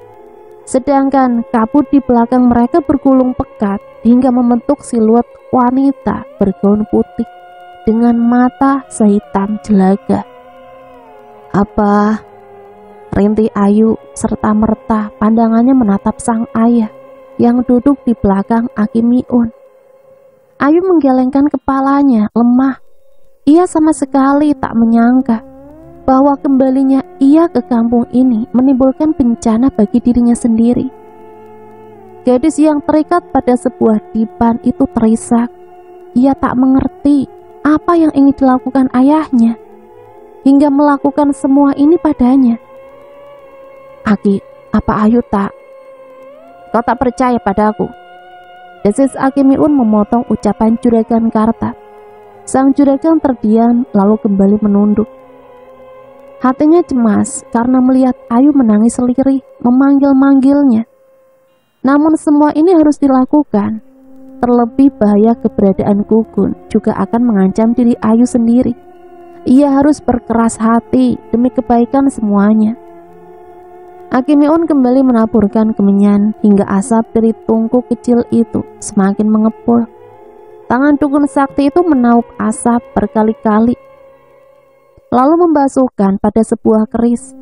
Sedangkan kabut di belakang mereka bergulung pekat hingga membentuk siluet wanita bergaun putih dengan mata sehitam jelaga. Apa? Rintih Ayu serta merta pandangannya menatap sang ayah yang duduk di belakang Aki Miun. Ayu menggelengkan kepalanya lemah. Ia sama sekali tak menyangka bahwa kembalinya ia ke kampung ini menimbulkan bencana bagi dirinya sendiri. Gadis yang terikat pada sebuah dipan itu terisak. Ia tak mengerti apa yang ingin dilakukan ayahnya hingga melakukan semua ini padanya. Aki, apa Ayu tak? Kau tak percaya padaku? Desis Aki Miun memotong ucapan Juragan Karta. Sang juragan terdiam lalu kembali menunduk. Hatinya cemas karena melihat Ayu menangis lirih memanggil-manggilnya. Namun semua ini harus dilakukan. Terlebih bahaya keberadaan Gugun juga akan mengancam diri Ayu sendiri. Ia harus berkeras hati demi kebaikan semuanya. Aki Miun kembali menaburkan kemenyan hingga asap dari tungku kecil itu semakin mengepul. Tangan dukun sakti itu menaup asap berkali-kali, lalu membasuhkan pada sebuah keris.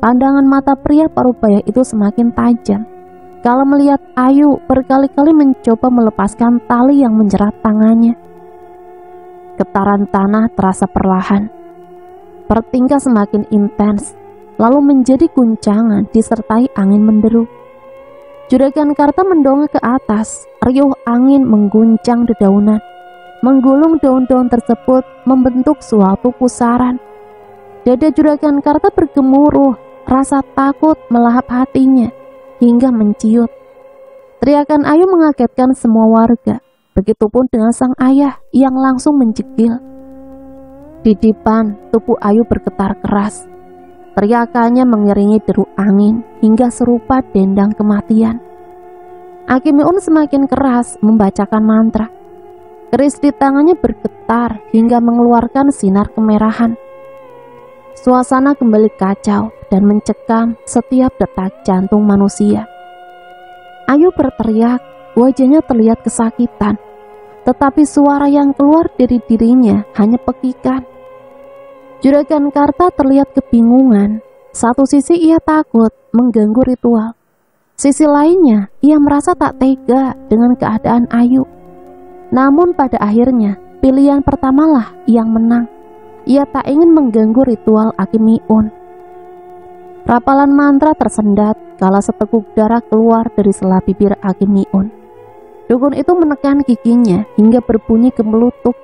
Pandangan mata pria parubaya itu semakin tajam. Kalau melihat Ayu berkali-kali mencoba melepaskan tali yang menjerat tangannya. Getaran tanah terasa perlahan, bertingkah semakin intens, lalu menjadi guncangan disertai angin menderu. Juragan Karta mendongak ke atas, riuh angin mengguncang dedaunan, menggulung daun-daun tersebut membentuk suatu pusaran. Dada Juragan Karta bergemuruh, rasa takut melahap hatinya hingga menciut. Teriakan Ayu mengagetkan semua warga, begitupun dengan sang ayah yang langsung mencekil. Di dipan, tubuh Ayu bergetar keras. Teriakannya mengiringi deru angin hingga serupa dendang kematian. Aki Miun semakin keras membacakan mantra. Keris di tangannya bergetar hingga mengeluarkan sinar kemerahan. Suasana kembali kacau dan mencekam setiap detak jantung manusia. Ayu berteriak, wajahnya terlihat kesakitan, tetapi suara yang keluar dari dirinya hanya pekikan. Juragan Karta terlihat kebingungan. Satu sisi ia takut mengganggu ritual. Sisi lainnya ia merasa tak tega dengan keadaan Ayu. Namun pada akhirnya pilihan pertamalah yang menang. Ia tak ingin mengganggu ritual Aki Miun. Rapalan mantra tersendat kala seteguk darah keluar dari sela bibir Aki Miun. Dukun itu menekan giginya hingga berbunyi gemelutuk.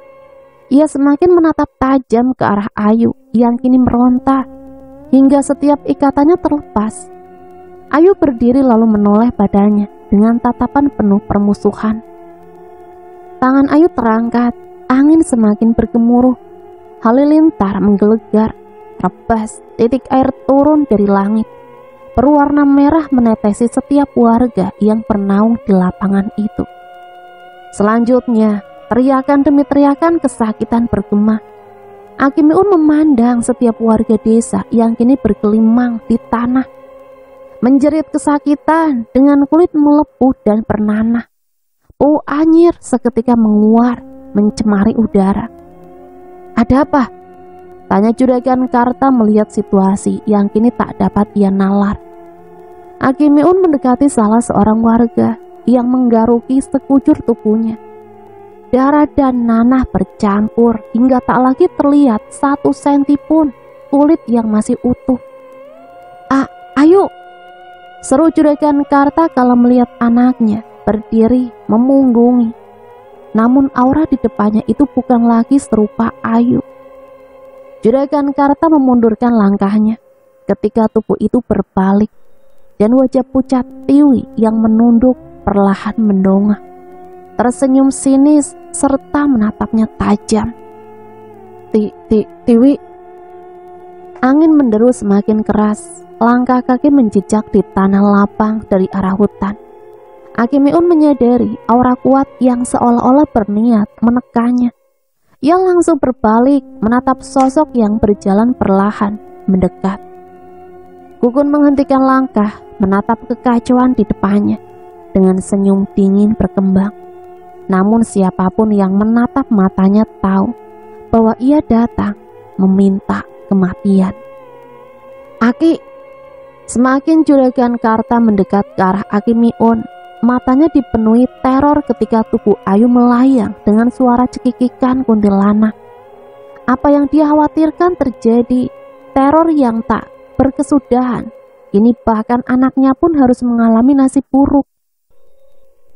Ia semakin menatap tajam ke arah Ayu yang kini meronta hingga setiap ikatannya terlepas. Ayu berdiri lalu menoleh padanya dengan tatapan penuh permusuhan. Tangan Ayu terangkat, angin semakin bergemuruh, halilintar menggelegar, rebas, titik air turun dari langit, berwarna merah menetesi setiap warga yang bernaung di lapangan itu. Selanjutnya, teriakan demi teriakan kesakitan bergema. Aki Miun memandang setiap warga desa yang kini bergelimang di tanah, menjerit kesakitan dengan kulit melepuh dan bernanah. Anyir seketika menguar, mencemari udara. Ada apa? Tanya Juragan Karta melihat situasi yang kini tak dapat ia nalar. Aki Miun mendekati salah seorang warga yang menggaruki sekujur tubuhnya. Darah dan nanah bercampur hingga tak lagi terlihat 1 senti pun kulit yang masih utuh. Ayo! Seru Juragan Karta kalau melihat anaknya berdiri memunggungi. Namun aura di depannya itu bukan lagi serupa Ayu. Juragan Karta memundurkan langkahnya ketika tubuh itu berbalik dan wajah pucat Tiwi yang menunduk perlahan mendongak, tersenyum sinis serta menatapnya tajam. Tiwi. Angin menderu semakin keras. Langkah kaki menjejak di tanah lapang dari arah hutan. Akimiun menyadari aura kuat yang seolah-olah berniat menekannya. Ia langsung berbalik menatap sosok yang berjalan perlahan mendekat. Gugun menghentikan langkah, menatap kekacauan di depannya dengan senyum dingin berkembang. Namun siapapun yang menatap matanya tahu bahwa ia datang meminta kematian. Aki. Semakin Juragan Karta mendekat ke arah Akimiun, matanya dipenuhi teror ketika tubuh Ayu melayang dengan suara cekikikan kuntilanak. Apa yang dia khawatirkan terjadi, teror yang tak berkesudahan. Ini bahkan anaknya pun harus mengalami nasib buruk.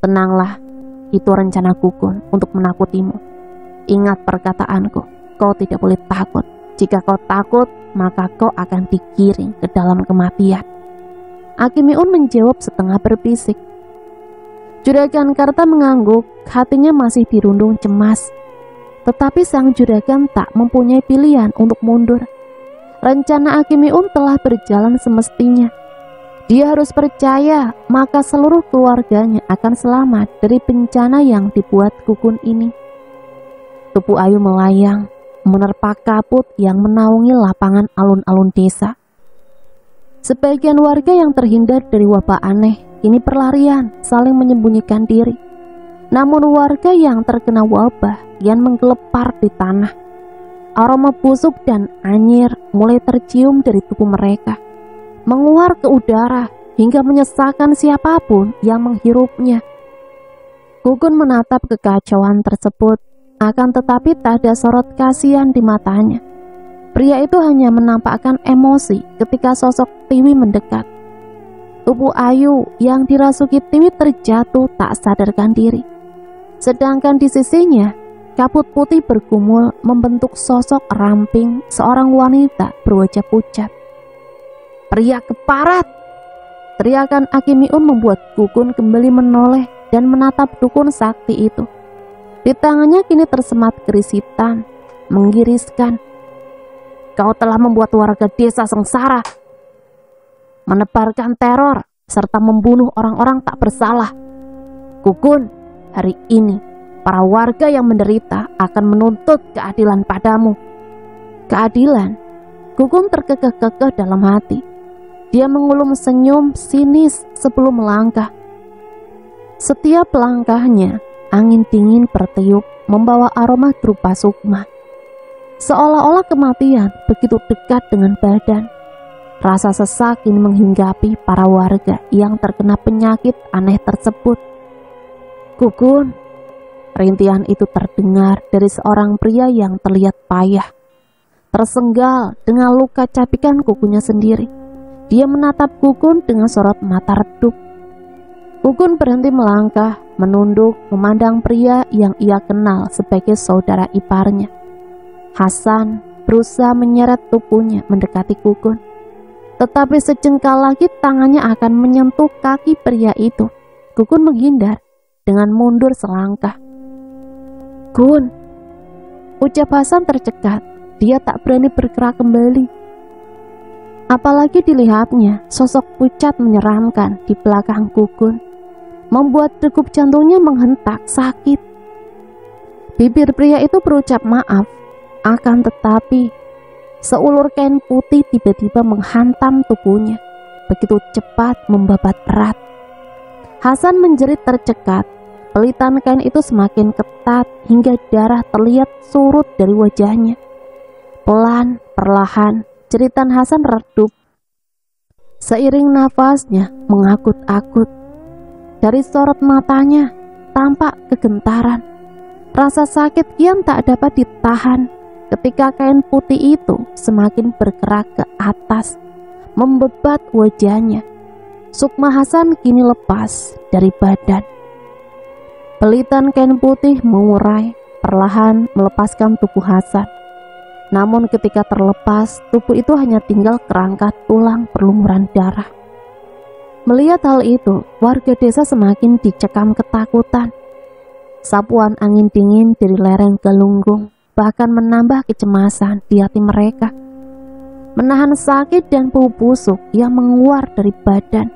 Tenanglah, itu rencana Gugun untuk menakutimu. Ingat perkataanku, kau tidak boleh takut. Jika kau takut, maka kau akan digiring ke dalam kematian. Akimiun menjawab setengah berbisik. Juragan Karta mengangguk, hatinya masih dirundung cemas. Tetapi sang juragan tak mempunyai pilihan untuk mundur. Rencana Akimiun telah berjalan semestinya. Dia harus percaya, maka seluruh keluarganya akan selamat dari bencana yang dibuat Gugun ini. Tubuh Ayu melayang, menerpa kabut yang menaungi lapangan alun-alun desa. Sebagian warga yang terhindar dari wabah aneh kini berlarian saling menyembunyikan diri. Namun warga yang terkena wabah kian menggelepar di tanah. Aroma busuk dan anyir mulai tercium dari tubuh mereka, menguar ke udara hingga menyesakkan siapapun yang menghirupnya. Gugun menatap kekacauan tersebut, akan tetapi tak ada sorot kasihan di matanya. Pria itu hanya menampakkan emosi ketika sosok Tiwi mendekat. Tubuh Ayu yang dirasuki Tiwi terjatuh tak sadarkan diri. Sedangkan di sisinya, kabut putih bergumul membentuk sosok ramping seorang wanita berwajah pucat. "Pria keparat!" Teriakan Akimiun membuat Gugun kembali menoleh dan menatap dukun sakti itu. Di tangannya kini tersemat kerisitan, menggiriskan. "Kau telah membuat warga desa sengsara, menebarkan teror, serta membunuh orang-orang tak bersalah. Gugun, hari ini para warga yang menderita akan menuntut keadilan padamu." Keadilan? Gugun terkekeh-kekeh dalam hati. Dia mengulum senyum sinis sebelum melangkah. Setiap langkahnya, angin dingin bertiup membawa aroma drupa sukma. Seolah-olah kematian begitu dekat dengan badan. Rasa sesak kini menghinggapi para warga yang terkena penyakit aneh tersebut. "Gugun!" Rintihan itu terdengar dari seorang pria yang terlihat payah, tersenggal dengan luka capikan kukunya sendiri. Dia menatap Gugun dengan sorot mata redup. Gugun berhenti melangkah, menunduk memandang pria yang ia kenal sebagai saudara iparnya. Hasan berusaha menyeret tubuhnya mendekati Gugun. Tetapi sejengkal lagi tangannya akan menyentuh kaki pria itu. Gugun menghindar dengan mundur selangkah. "Gun!" Ucap Hasan tercekat. Dia tak berani bergerak kembali. Apalagi dilihatnya sosok pucat menyeramkan di belakang Gugun, membuat degup jantungnya menghentak sakit. Bibir pria itu berucap maaf, akan tetapi seulur kain putih tiba-tiba menghantam tubuhnya, begitu cepat membabat erat. Hasan menjerit tercekat. Pelitan kain itu semakin ketat hingga darah terlihat surut dari wajahnya. Pelan, perlahan, jeritan Hasan redup. Seiring nafasnya mengakut-akut. Dari sorot matanya tampak kegentaran. Rasa sakit kian tak dapat ditahan ketika kain putih itu semakin bergerak ke atas, membebat wajahnya. Sukma Hasan kini lepas dari badan. Pelitan kain putih mengurai, perlahan melepaskan tubuh Hasan. Namun ketika terlepas, tubuh itu hanya tinggal kerangka tulang berlumuran darah. Melihat hal itu, warga desa semakin dicekam ketakutan. Sapuan angin dingin dari lereng Galunggung bahkan menambah kecemasan di hati mereka, menahan sakit dan bau busuk yang menguar dari badan.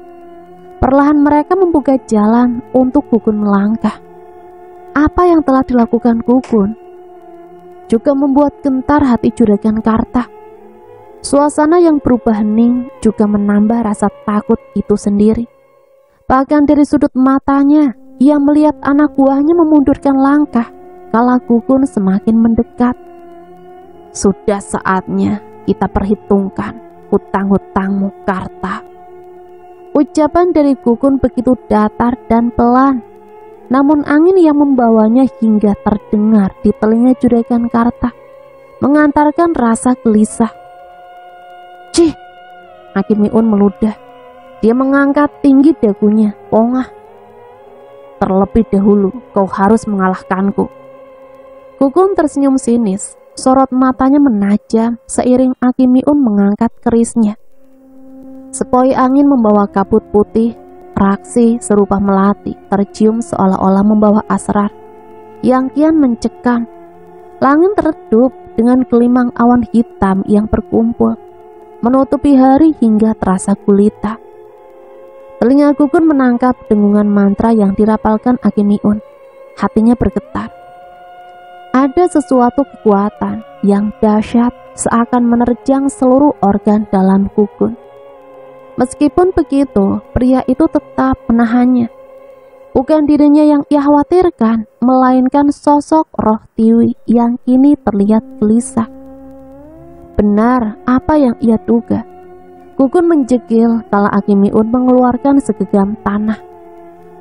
Perlahan mereka membuka jalan untuk Gugun melangkah. Apa yang telah dilakukan Gugun juga membuat gentar hati Juragan Karta. Suasana yang berubah hening juga menambah rasa takut itu sendiri. Bahkan dari sudut matanya, ia melihat anak buahnya memundurkan langkah kala Gugun semakin mendekat. Sudah saatnya kita perhitungkan hutang-hutangmu, Karta. Ucapan dari Gugun begitu datar dan pelan, namun angin yang membawanya hingga terdengar di telinga Juragan Karta mengantarkan rasa gelisah. Cih, Aki Miun meludah. Dia mengangkat tinggi dagunya, pongah. Terlebih dahulu kau harus mengalahkanku. Gugun tersenyum sinis, sorot matanya menajam seiring Aki Miun mengangkat kerisnya. Sepoi angin membawa kabut putih, raksi serupa melati tercium seolah-olah membawa asrar yang kian mencekam. Langit teredup dengan gelimang awan hitam yang berkumpul, menutupi hari hingga terasa gulita. Telinga Gugun menangkap dengungan mantra yang dirapalkan Aki Miun. Hatinya bergetar. Ada sesuatu kekuatan yang dahsyat seakan menerjang seluruh organ dalam Gugun. Meskipun begitu, pria itu tetap menahannya. Bukan dirinya yang ia khawatirkan, melainkan sosok roh Tiwi yang kini terlihat gelisah. Benar apa yang ia duga. Gugun menjegil kala Aki Miun mengeluarkan segenggam tanah.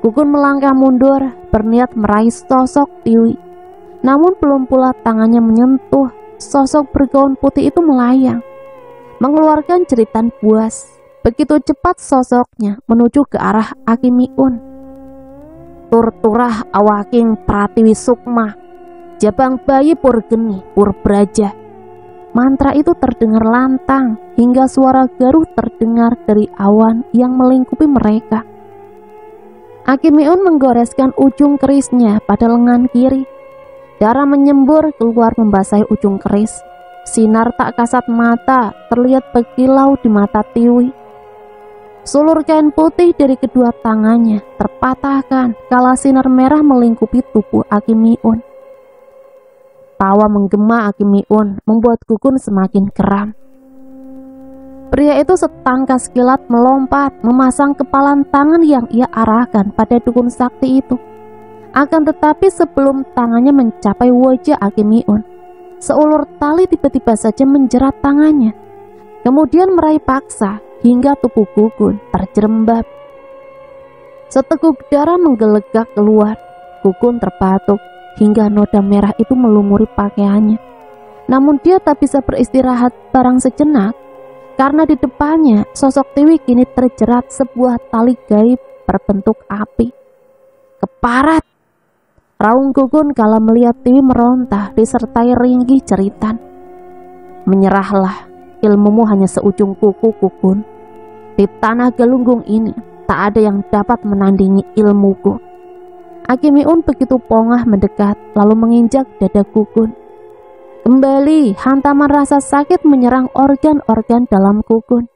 Gugun melangkah mundur, berniat meraih sosok Tiwi. Namun belum pula tangannya menyentuh, sosok bergaun putih itu melayang, mengeluarkan jeritan buas. Begitu cepat sosoknya menuju ke arah Aki Miun. Turturah awaking pratiwi sukma, jabang bayi purgeni purbraja. Mantra itu terdengar lantang hingga suara garuh terdengar dari awan yang melingkupi mereka. Aki Miun menggoreskan ujung kerisnya pada lengan kiri. Darah menyembur keluar membasahi ujung keris. Sinar tak kasat mata terlihat berkilau di mata Tiwi. Sulur kain putih dari kedua tangannya terpatahkan kala sinar merah melingkupi tubuh Aki Miun. Tawa menggema Aki Miun membuat Gugun semakin geram. Pria itu setangkas kilat melompat memasang kepalan tangan yang ia arahkan pada dukun sakti itu. Akan tetapi sebelum tangannya mencapai wajah Aki Miun, seulur tali tiba-tiba saja menjerat tangannya, kemudian meraih paksa hingga tubuh Gugun terjerembab. Seteguk darah menggelegak keluar. Gugun terbatuk hingga noda merah itu melumuri pakaiannya. Namun dia tak bisa beristirahat barang sejenak, karena di depannya sosok Tiwi kini terjerat sebuah tali gaib berbentuk api. Keparat! Raung Gugun kala melihat Tiwi meronta disertai ringkih jeritan. Menyerahlah, ilmumu hanya seujung kuku, Gugun. Di tanah Galunggung ini tak ada yang dapat menandingi ilmuku. Aki Miun begitu pongah mendekat lalu menginjak dada Gugun. Kembali hantaman rasa sakit menyerang organ-organ dalam Gugun.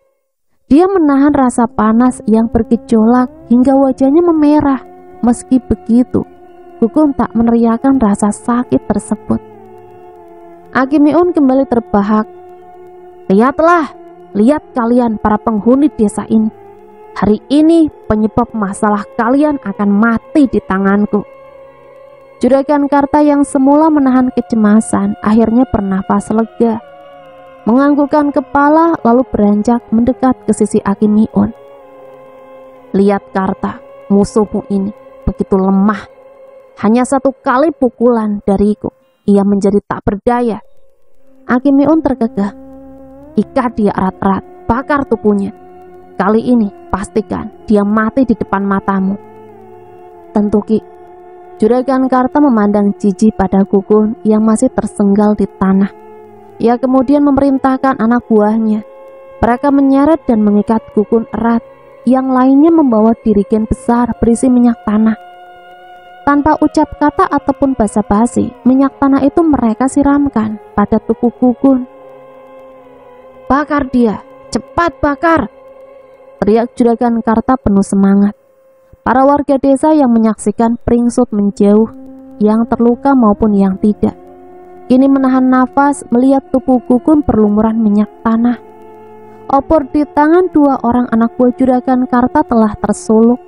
Dia menahan rasa panas yang bergejolak hingga wajahnya memerah. Meski begitu, Gugun tak meneriakan rasa sakit tersebut. Aki Miun kembali terbahak. Lihatlah, lihat kalian para penghuni desa ini. Hari ini penyebab masalah kalian akan mati di tanganku. Juragan Karta yang semula menahan kecemasan akhirnya bernafas lega, menganggukkan kepala lalu beranjak mendekat ke sisi Aki Miun. Lihat Karta, musuhmu ini begitu lemah. Hanya satu kali pukulan dariku, ia menjadi tak berdaya. Aki Miun tergegah. Ikat dia erat-erat, bakar tubuhnya. Kali ini pastikan dia mati di depan matamu. Tentu Ki. Juragan Karta memandang jijik pada Gugun yang masih tersenggal di tanah. Ia kemudian memerintahkan anak buahnya. Mereka menyeret dan mengikat Gugun erat yang lainnya membawa dirigen besar berisi minyak tanah. Tanpa ucap kata ataupun basa-basi, minyak tanah itu mereka siramkan pada tubuh Gugun. "Bakar dia, cepat bakar!" teriak Juragan Karta penuh semangat. Para warga desa yang menyaksikan peringsut menjauh, yang terluka maupun yang tidak, kini menahan nafas melihat tubuh Gugun berlumuran minyak tanah. Opor di tangan dua orang anak buah Juragan Karta telah tersuluk.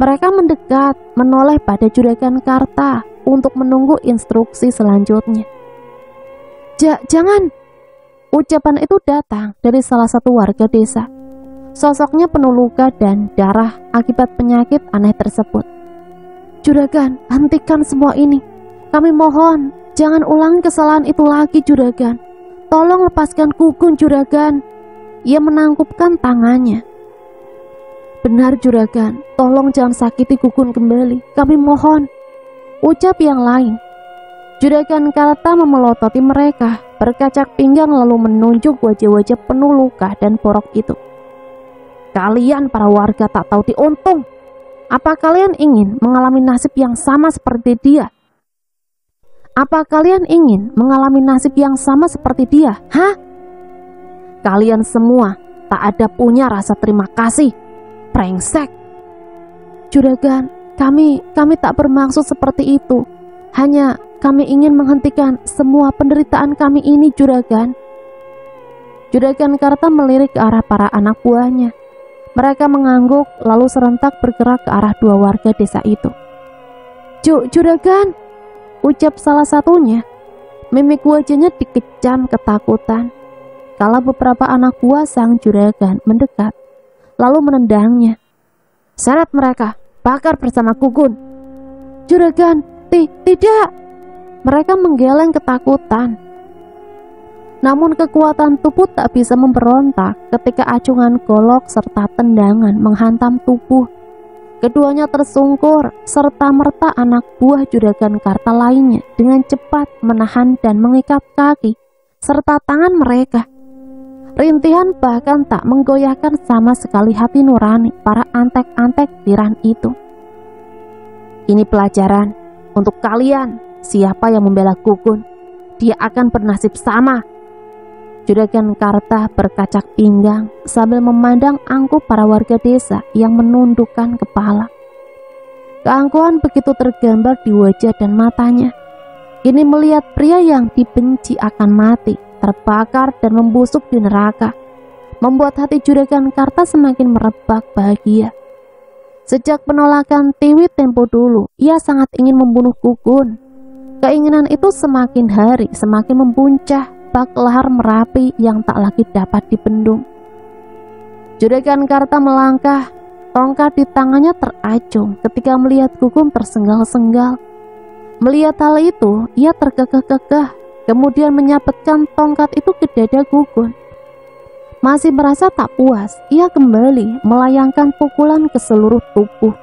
Mereka mendekat, menoleh pada Juragan Karta untuk menunggu instruksi selanjutnya. Jangan! Ucapan itu datang dari salah satu warga desa. Sosoknya penuh luka dan darah akibat penyakit aneh tersebut. "Juragan, hentikan semua ini. Kami mohon, jangan ulangi kesalahan itu lagi, Juragan. Tolong lepaskan Gugun, Juragan." Ia menangkupkan tangannya. "Benar, Juragan, tolong jangan sakiti Gugun kembali. Kami mohon," ucap yang lain. Juragan Karta memelototi mereka, berkacak pinggang lalu menunjuk wajah-wajah penuh luka dan borok itu. "Kalian para warga tak tahu diuntung. Apa kalian ingin mengalami nasib yang sama seperti dia? Apa kalian ingin mengalami nasib yang sama seperti dia? Hah? Kalian semua tak ada punya rasa terima kasih. Brengsek." "Juragan, kami tak bermaksud seperti itu. Hanya kami ingin menghentikan semua penderitaan kami ini, Juragan." Juragan Karta melirik ke arah para anak buahnya. Mereka mengangguk lalu serentak bergerak ke arah dua warga desa itu. Juragan!" ucap salah satunya. Mimik wajahnya dikecam ketakutan. Kala beberapa anak buah sang juragan mendekat, lalu menendangnya. "Seret mereka, bakar bersama Gugun." "Juragan, tidak!" Mereka menggeleng ketakutan. Namun kekuatan tubuh tak bisa memberontak ketika acungan golok serta tendangan menghantam tubuh. Keduanya tersungkur serta merta anak buah Juragan Karta lainnya dengan cepat menahan dan mengikat kaki serta tangan mereka. Rintihan bahkan tak menggoyahkan sama sekali hati nurani para antek-antek tiran itu. "Ini pelajaran untuk kalian. Siapa yang membela Gugun, dia akan bernasib sama." Juragan Karta berkacak pinggang sambil memandang angkuh para warga desa yang menundukkan kepala. Keangkuhan begitu tergambar di wajah dan matanya. Kini melihat pria yang dibenci akan mati, terbakar dan membusuk di neraka, membuat hati Juragan Karta semakin merebak bahagia. Sejak penolakan Tiwi tempo dulu, ia sangat ingin membunuh Gugun. Keinginan itu semakin hari semakin membuncah bak lahar Merapi yang tak lagi dapat dibendung. Juragan Karta melangkah, tongkat di tangannya teracung ketika melihat Gugun tersenggal-senggal. Melihat hal itu, ia terkekeh-kekeh, kemudian menyabetkan tongkat itu ke dada Gugun. Masih merasa tak puas, ia kembali melayangkan pukulan ke seluruh tubuh.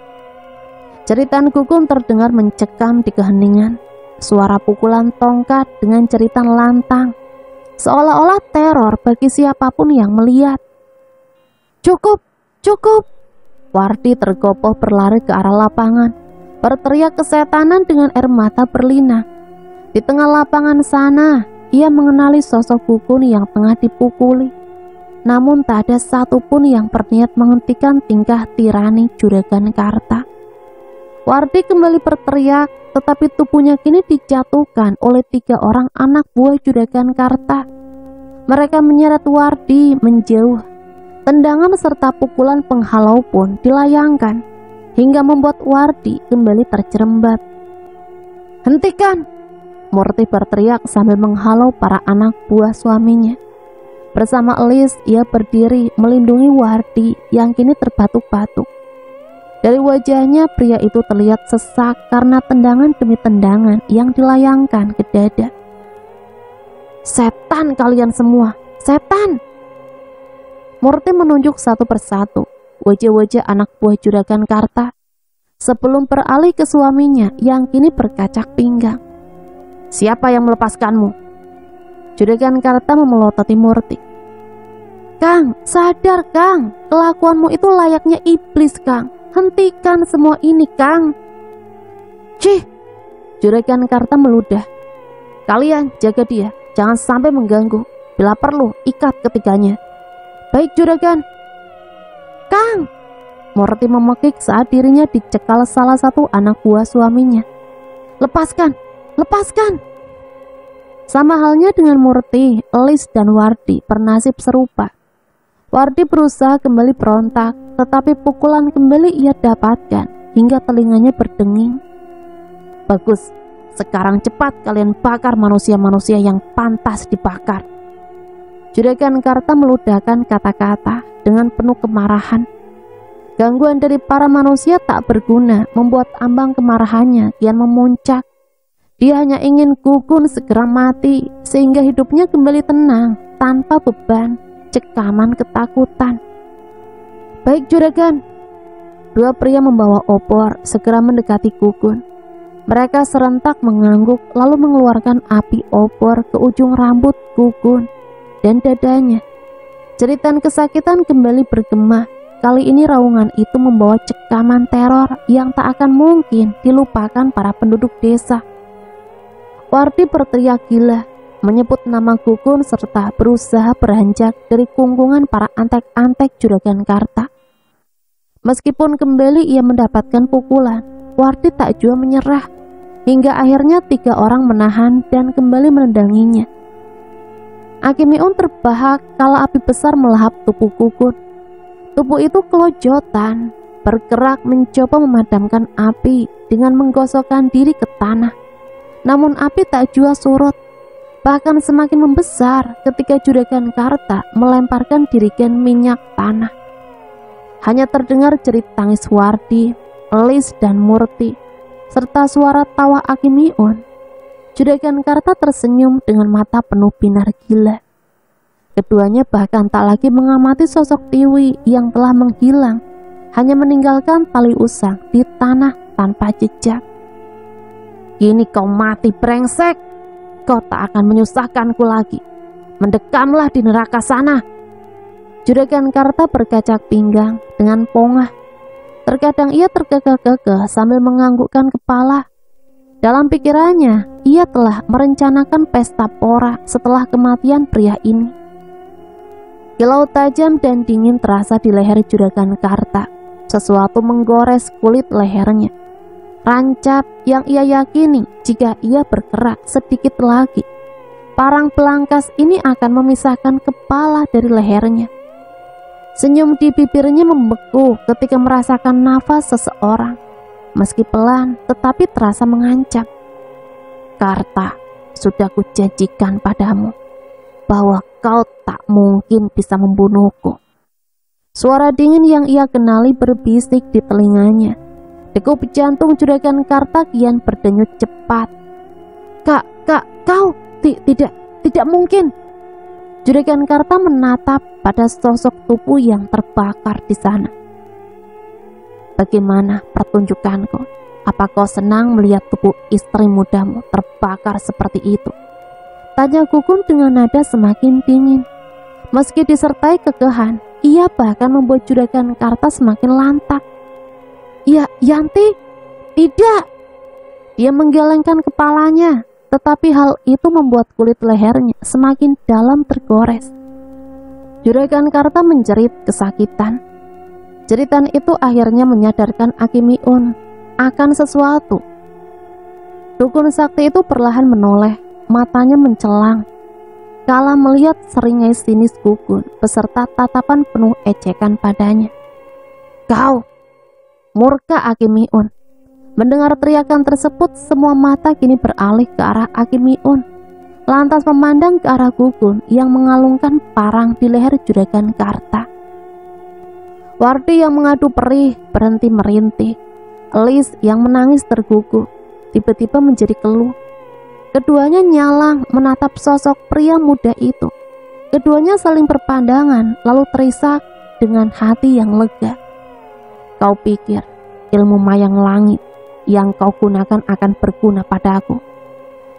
Jeritan Gugun terdengar mencekam di keheningan. Suara pukulan tongkat dengan jeritan lantang, seolah-olah teror bagi siapapun yang melihat. Cukup! Wardi tergopoh berlari ke arah lapangan, berteriak kesetanan dengan air mata berlinang. Di tengah lapangan sana, ia mengenali sosok Gugun yang tengah dipukuli. Namun tak ada satupun yang berniat menghentikan tingkah tirani Juragan Karta. Wardi kembali berteriak, tetapi tubuhnya kini dijatuhkan oleh 3 orang anak buah Juragan Karta. Mereka menyeret Wardi menjauh. Tendangan serta pukulan penghalau pun dilayangkan, hingga membuat Wardi kembali terjerembab. "Hentikan!" Murti berteriak sambil menghalau para anak buah suaminya. Bersama Elis, ia berdiri melindungi Wardi yang kini terbatuk-batuk. Dari wajahnya, pria itu terlihat sesak karena tendangan demi tendangan yang dilayangkan ke dada. "Setan kalian semua, setan!" Murti menunjuk satu persatu wajah-wajah anak buah Juragan Karta sebelum beralih ke suaminya yang kini berkacak pinggang. "Siapa yang melepaskanmu?" Juragan Karta memelototi Murti. Kang, sadar Kang, kelakuanmu itu layaknya iblis Kang. Hentikan semua ini Kang. Cih, Juragan Karta meludah. Kalian jaga dia, jangan sampai mengganggu. Bila perlu, ikat ketiganya. Baik Juragan. Kang, Murti memekik saat dirinya dicekal salah satu anak buah suaminya. Lepaskan, lepaskan. Sama halnya dengan Murti, Elis dan Wardi bernasib serupa. Wardi berusaha kembali berontak, tetapi pukulan kembali ia dapatkan hingga telinganya berdenging. Bagus, sekarang cepat kalian bakar manusia-manusia yang pantas dibakar. Juragan Karta meludahkan kata-kata dengan penuh kemarahan. Gangguan dari para manusia tak berguna membuat ambang kemarahannya kian memuncak. Dia hanya ingin Gugun segera mati sehingga hidupnya kembali tenang tanpa beban, cekaman ketakutan. Baik Juragan. Dua pria membawa obor segera mendekati Gugun. Mereka serentak mengangguk lalu mengeluarkan api obor ke ujung rambut Gugun dan dadanya. Jeritan kesakitan kembali bergema. Kali ini raungan itu membawa cekaman teror yang tak akan mungkin dilupakan para penduduk desa. Wardi berteriak gila, menyebut nama Gugun serta berusaha beranjak dari kungkungan para antek-antek Juragan Karta. Meskipun kembali ia mendapatkan pukulan, Wardi tak jua menyerah, hingga akhirnya 3 orang menahan dan kembali menendanginya. Akimiun terbahak kala api besar melahap tubuh Gugun. Tubuh itu kelojotan, bergerak mencoba memadamkan api dengan menggosokkan diri ke tanah. Namun api tak jua surut, bahkan semakin membesar ketika Juragan Karta melemparkan jerigen minyak tanah. Hanya terdengar jerit tangis Wardi, Elis dan Murti, serta suara tawa Akimiun. Juragan Karta tersenyum dengan mata penuh binar gila. Keduanya bahkan tak lagi mengamati sosok Tiwi yang telah menghilang, hanya meninggalkan tali usang di tanah tanpa jejak. Kini kau mati brengsek, kau tak akan menyusahkanku lagi. Mendekamlah di neraka sana. Juragan Karta berkacak pinggang dengan pongah. Terkadang ia tergagah-gagah sambil menganggukkan kepala. Dalam pikirannya, ia telah merencanakan pesta pora setelah kematian pria ini. Kilau tajam dan dingin terasa di leher Juragan Karta. Sesuatu menggores kulit lehernya. Rancap yang ia yakini jika ia bergerak sedikit lagi, parang pelangkas ini akan memisahkan kepala dari lehernya. Senyum di bibirnya membeku ketika merasakan nafas seseorang, meski pelan tetapi terasa mengancam. Karta, sudah kujanjikan padamu bahwa kau tak mungkin bisa membunuhku. Suara dingin yang ia kenali berbisik di telinganya. Degup jantung Juragan Karta kian berdenyut cepat. Kau tidak mungkin. Juragan Karta menatap pada sosok tubuh yang terbakar di sana. Bagaimana pertunjukanku? Apa kau senang melihat tubuh istri mudamu terbakar seperti itu? Tanya Gugun dengan nada semakin dingin. Meski disertai kekehan, ia bahkan membuat Juragan Karta semakin lantak. Ya, Yanti, tidak. Dia menggelengkan kepalanya, tetapi hal itu membuat kulit lehernya semakin dalam tergores. Juragan Karta menjerit kesakitan. Jeritan itu akhirnya menyadarkan Akimiun akan sesuatu. Dukun sakti itu perlahan menoleh, matanya mencelang kala melihat seringai sinis Gugun beserta tatapan penuh ejekan padanya. Kau! Murka Akimiun. Mendengar teriakan tersebut, semua mata kini beralih ke arah Akimiun, lantas memandang ke arah Gugun yang mengalungkan parang di leher Juragan Karta. Wardi yang mengadu perih berhenti merintih. Elis yang menangis tergugu tiba-tiba menjadi keluh. Keduanya nyalang menatap sosok pria muda itu. Keduanya saling berpandangan lalu terisak dengan hati yang lega. Kau pikir ilmu mayang langit yang kau gunakan akan berguna padaku?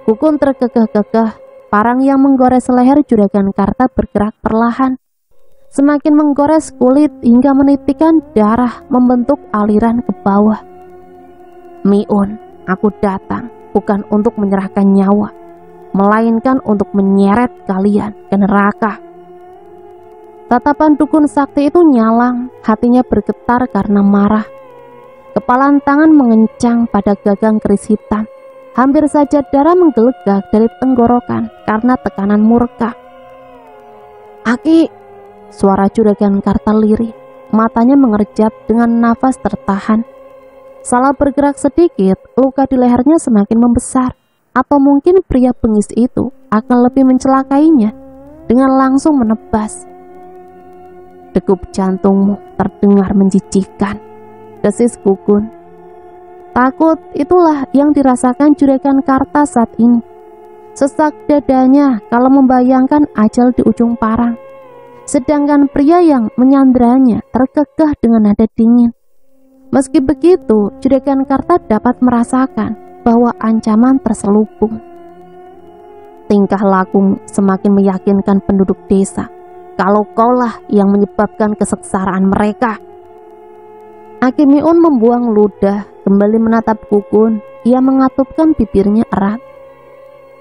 Gugun tergegah-gegah. Parang yang menggores leher Juragan Karta bergerak perlahan. semakin menggores kulit hingga menitikkan darah membentuk aliran ke bawah. "Miun, aku datang bukan untuk menyerahkan nyawa, melainkan untuk menyeret kalian ke neraka." Tatapan dukun sakti itu nyalang, hatinya bergetar karena marah. Kepalan tangan mengencang pada gagang keris hitam. Hampir saja darah menggelegak dari tenggorokan karena tekanan murka. "Aki!" Suara Juragan Karta lirih, matanya mengerjap dengan nafas tertahan. Salah bergerak sedikit, luka di lehernya semakin membesar. Atau mungkin pria bengis itu akan lebih mencelakainya dengan langsung menebas. "Degup jantungmu terdengar menjijikkan," desis Gugun. Takut itulah yang dirasakan Juragan Karta saat ini. Sesak dadanya kalau membayangkan ajal di ujung parang. Sedangkan pria yang menyandranya terkekeh dengan nada dingin. Meski begitu, Juragan Karta dapat merasakan bahwa ancaman terselubung. "Tingkah lakumu semakin meyakinkan penduduk desa kalau kaulah yang menyebabkan kesengsaraan mereka." Aki Miun membuang ludah, kembali menatap Gugun. Ia mengatupkan bibirnya erat.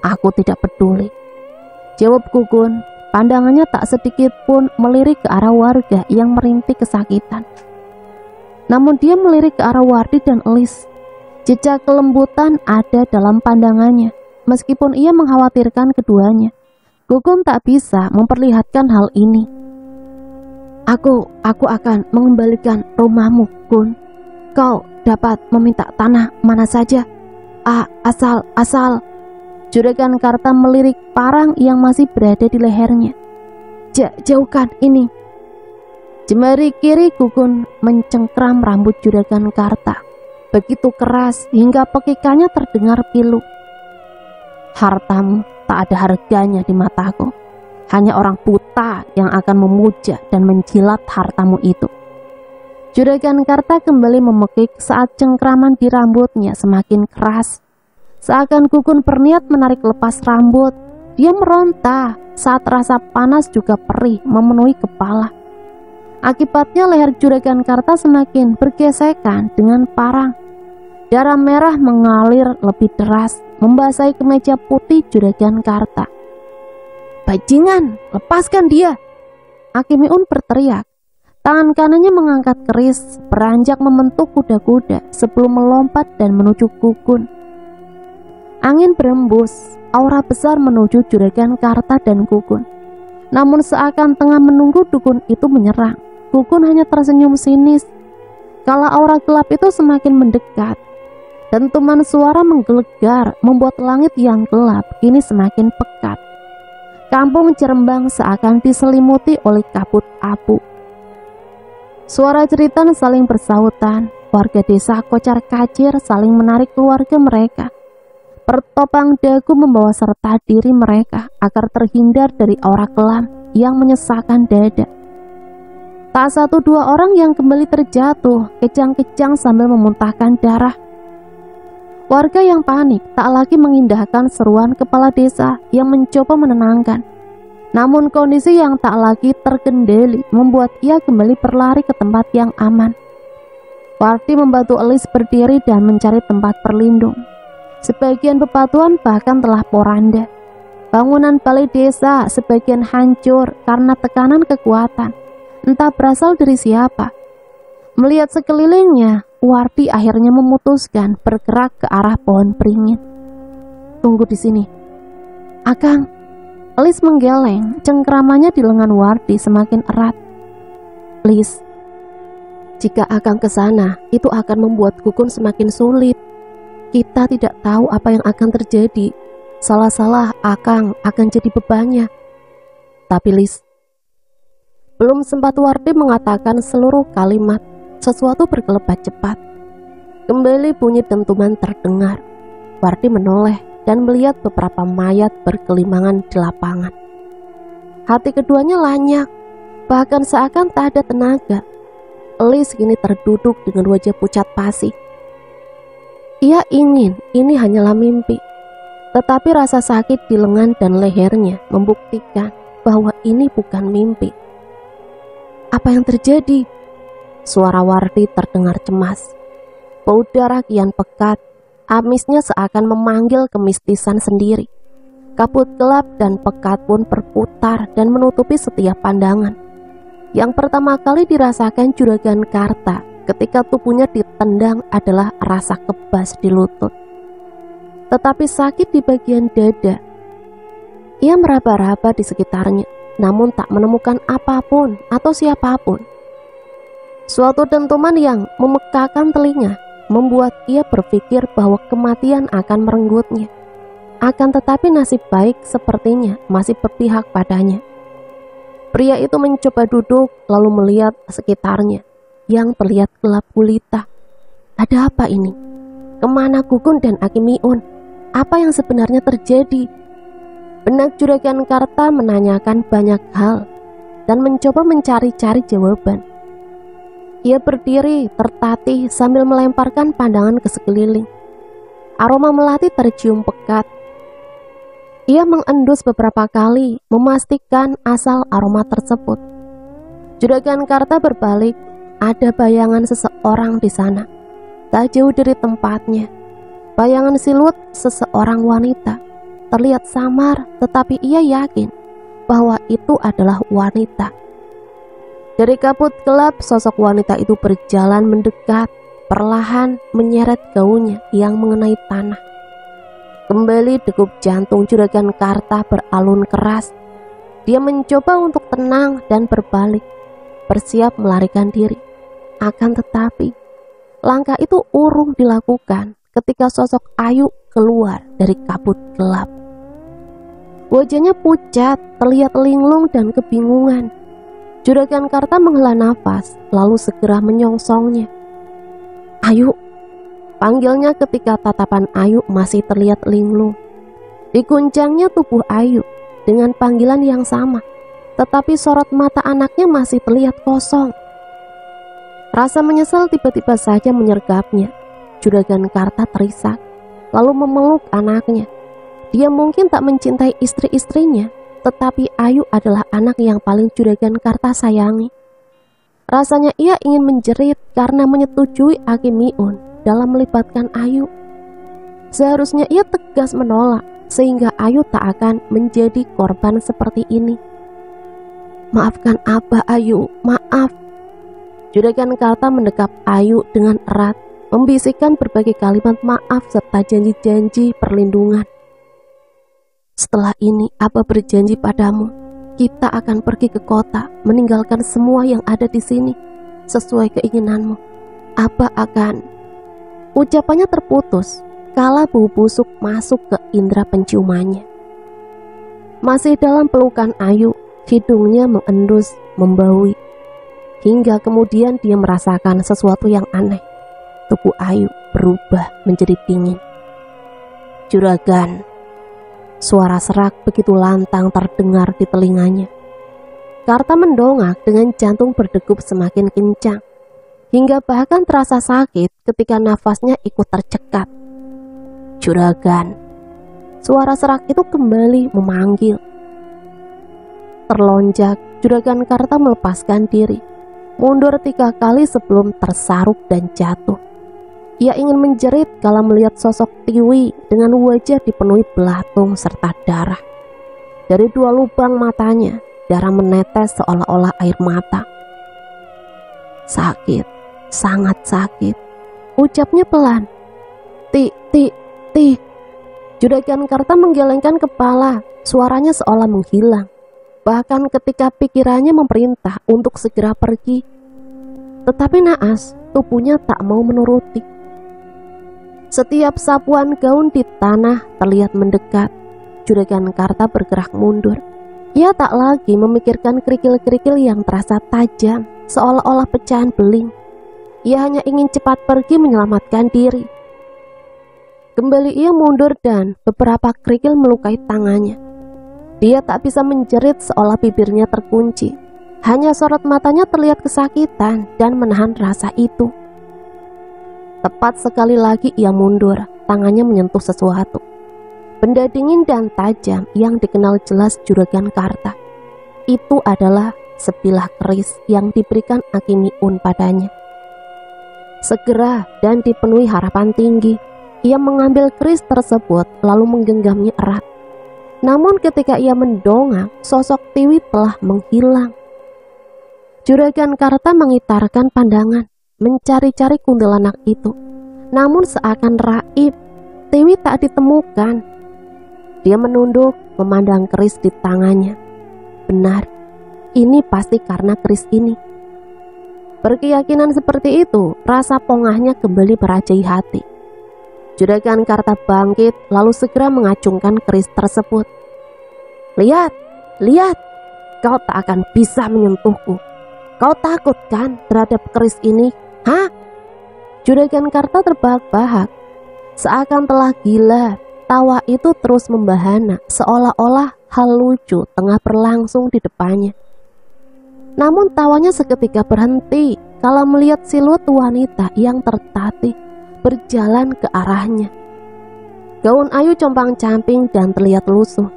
"Aku tidak peduli," jawab Gugun. Pandangannya tak sedikit pun melirik ke arah warga yang merintih kesakitan. Namun dia melirik ke arah Wardi dan Elis. Jejak kelembutan ada dalam pandangannya, meskipun ia mengkhawatirkan keduanya. Gugun tak bisa memperlihatkan hal ini. Aku akan mengembalikan rumahmu, Gun. Kau dapat meminta tanah mana saja. Asal. Juragan Karta melirik parang yang masih berada di lehernya. Jauhkan ini." Jemari kiri Gugun mencengkram rambut Juragan Karta. Begitu keras hingga pekikannya terdengar pilu. "Hartamu tak ada harganya di mataku. Hanya orang buta yang akan memuja dan menjilat hartamu itu." Juragan Karta kembali memekik saat cengkraman di rambutnya semakin keras. Seakan Gugun berniat menarik lepas rambut. Dia meronta saat rasa panas juga perih memenuhi kepala. Akibatnya leher Juragan Karta semakin bergesekan dengan parang. Darah merah mengalir lebih deras, membasahi kemeja putih Juragan Karta. "Bajingan, lepaskan dia!" Aki Miun berteriak. Tangan kanannya mengangkat keris, beranjak membentuk kuda-kuda sebelum melompat dan menuju Gugun. Angin berembus, aura besar menuju Juragan Karta dan Gugun. Namun seakan tengah menunggu dukun itu menyerang, Gugun hanya tersenyum sinis. Kala aura gelap itu semakin mendekat, dentuman suara menggelegar membuat langit yang gelap kini semakin pekat. Kampung Cerembang seakan diselimuti oleh kabut abu. Suara jeritan saling bersautan, warga desa kocar kacir saling menarik keluarga mereka. Pertopang dagu membawa serta diri mereka agar terhindar dari aura kelam yang menyesakan dada. Tak satu dua orang yang kembali terjatuh, kejang-kejang sambil memuntahkan darah. Warga yang panik tak lagi mengindahkan seruan kepala desa yang mencoba menenangkan. Namun kondisi yang tak lagi terkendali membuat ia kembali berlari ke tempat yang aman. Wardi membantu Elis berdiri dan mencari tempat berlindung. Sebagian bebatuan bahkan telah poranda. Bangunan balai desa sebagian hancur karena tekanan kekuatan, entah berasal dari siapa. Melihat sekelilingnya, Wardi akhirnya memutuskan bergerak ke arah pohon beringin. "Tunggu di sini, Akang." Elis menggeleng, cengkramannya di lengan Wardi semakin erat. "Lis, jika Akang ke sana, itu akan membuat Gugun semakin sulit. Kita tidak tahu apa yang akan terjadi. Salah-salah Akang akan jadi bebannya." "Tapi Lis..." Belum sempat Wardi mengatakan seluruh kalimat, sesuatu berkelebat cepat. Kembali bunyi dentuman terdengar. Wardi menoleh dan melihat beberapa mayat berkelimangan di lapangan. Hati keduanya lanyak, bahkan seakan tak ada tenaga. Elis kini terduduk dengan wajah pucat pasi. Ia ingin ini hanyalah mimpi, tetapi rasa sakit di lengan dan lehernya membuktikan bahwa ini bukan mimpi. Apa yang terjadi? Suara Wardi terdengar cemas. Bau darah kian pekat, amisnya seakan memanggil kemistisan sendiri. Kabut gelap dan pekat pun berputar dan menutupi setiap pandangan. Yang pertama kali dirasakan Juragan Karta ketika tubuhnya ditendang adalah rasa kebas di lutut. Tetapi sakit di bagian dada. Ia meraba-raba di sekitarnya, namun tak menemukan apapun atau siapapun. Suatu dentuman yang memekakan telinga membuat ia berpikir bahwa kematian akan merenggutnya. Akan tetapi nasib baik sepertinya masih berpihak padanya. Pria itu mencoba duduk lalu melihat sekitarnya yang terlihat gelap gulita. Ada apa ini? Kemana Gugun dan Aki Miun? Apa yang sebenarnya terjadi? Benak Juragan Karta menanyakan banyak hal dan mencoba mencari-cari jawaban. Ia berdiri tertatih sambil melemparkan pandangan ke sekeliling. Aroma melati tercium pekat. Ia mengendus beberapa kali memastikan asal aroma tersebut. Juragan Karta berbalik, ada bayangan seseorang di sana. Tak jauh dari tempatnya, bayangan siluet seseorang wanita terlihat samar, tetapi ia yakin bahwa itu adalah wanita. Dari kabut gelap, sosok wanita itu berjalan mendekat, perlahan menyeret gaunnya yang mengenai tanah. Kembali degup jantung Juragan Karta beralun keras. Dia mencoba untuk tenang dan berbalik, bersiap melarikan diri. Akan tetapi, langkah itu urung dilakukan ketika sosok Ayu keluar dari kabut gelap. Wajahnya pucat, terlihat linglung dan kebingungan. Juragan Karta menghela nafas, lalu segera menyongsongnya. Ayu, panggilnya ketika tatapan Ayu masih terlihat linglung. Diguncangnya tubuh Ayu dengan panggilan yang sama, tetapi sorot mata anaknya masih terlihat kosong. Rasa menyesal tiba-tiba saja menyergapnya. Juragan Karta terisak, lalu memeluk anaknya. Dia mungkin tak mencintai istri-istrinya, tetapi Ayu adalah anak yang paling Juragan Karta sayangi. Rasanya ia ingin menjerit karena menyetujui Aki Miun dalam melibatkan Ayu. Seharusnya ia tegas menolak, sehingga Ayu tak akan menjadi korban seperti ini. Maafkan Abah Ayu, maaf. Juragan Karta mendekap Ayu dengan erat, membisikkan berbagai kalimat maaf serta janji-janji perlindungan. Setelah ini Abah berjanji padamu, kita akan pergi ke kota, meninggalkan semua yang ada di sini sesuai keinginanmu. Abah akan. Ucapannya terputus kala bau busuk masuk ke indera penciumannya. Masih dalam pelukan Ayu, hidungnya mengendus, membaui. Hingga kemudian dia merasakan sesuatu yang aneh. Tubuh Ayu berubah menjadi dingin. Juragan. Suara serak begitu lantang terdengar di telinganya. Karta mendongak dengan jantung berdegup semakin kencang, hingga bahkan terasa sakit ketika nafasnya ikut tercekat. Juragan. Suara serak itu kembali memanggil. Terlonjak, Juragan Karta melepaskan diri, mundur 3 kali sebelum tersaruk dan jatuh. Ia ingin menjerit kala melihat sosok Tiwi dengan wajah dipenuhi belatung serta darah. Dari 2 lubang matanya, darah menetes seolah-olah air mata. Sakit, sangat sakit. Ucapnya pelan. Ti. Juragan Karta menggelengkan kepala, suaranya seolah menghilang. Bahkan ketika pikirannya memerintah untuk segera pergi. Tetapi naas, tubuhnya tak mau menuruti. Setiap sapuan gaun di tanah terlihat mendekat. Juragan Karta bergerak mundur. Ia tak lagi memikirkan kerikil-kerikil yang terasa tajam, seolah-olah pecahan beling. Ia hanya ingin cepat pergi menyelamatkan diri. Kembali ia mundur dan beberapa kerikil melukai tangannya. Dia tak bisa menjerit seolah bibirnya terkunci. Hanya sorot matanya terlihat kesakitan dan menahan rasa itu. Tepat sekali lagi ia mundur, tangannya menyentuh sesuatu. Benda dingin dan tajam yang dikenal jelas Juragan Karta. Itu adalah sebilah keris yang diberikan Aki Miun padanya. Segera dan dipenuhi harapan tinggi, ia mengambil keris tersebut lalu menggenggamnya erat. Namun ketika ia mendongak, sosok Tiwi telah menghilang. Juragan Karta mengitarkan pandangan, mencari-cari kuntilanak itu. Namun seakan raib, Tiwi tak ditemukan. Dia menunduk, memandang keris di tangannya. Benar, ini pasti karena keris ini. Berkeyakinan seperti itu, rasa pongahnya kembali merajai hati. Juragan Karta bangkit, lalu segera mengacungkan keris tersebut. Lihat, lihat, kau tak akan bisa menyentuhku. Kau takut kan terhadap keris ini? Hah? Juragan Karta terbahak-bahak. Seakan telah gila, tawa itu terus membahana, seolah-olah hal lucu tengah berlangsung di depannya. Namun tawanya seketika berhenti kala melihat siluet wanita yang tertatih berjalan ke arahnya. Gaun Ayu compang-camping dan terlihat lusuh.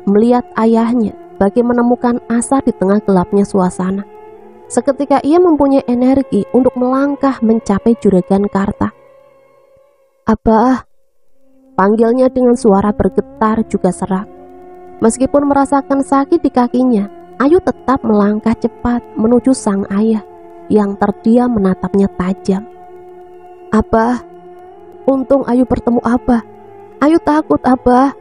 Melihat ayahnya bagi menemukan asa di tengah gelapnya suasana. Seketika ia mempunyai energi untuk melangkah mencapai Juragan Karta. Abah, panggilnya dengan suara bergetar juga serak. Meskipun merasakan sakit di kakinya, Ayu tetap melangkah cepat menuju sang ayah yang terdiam menatapnya tajam. Abah, untung Ayu bertemu Abah. Ayu takut, Abah.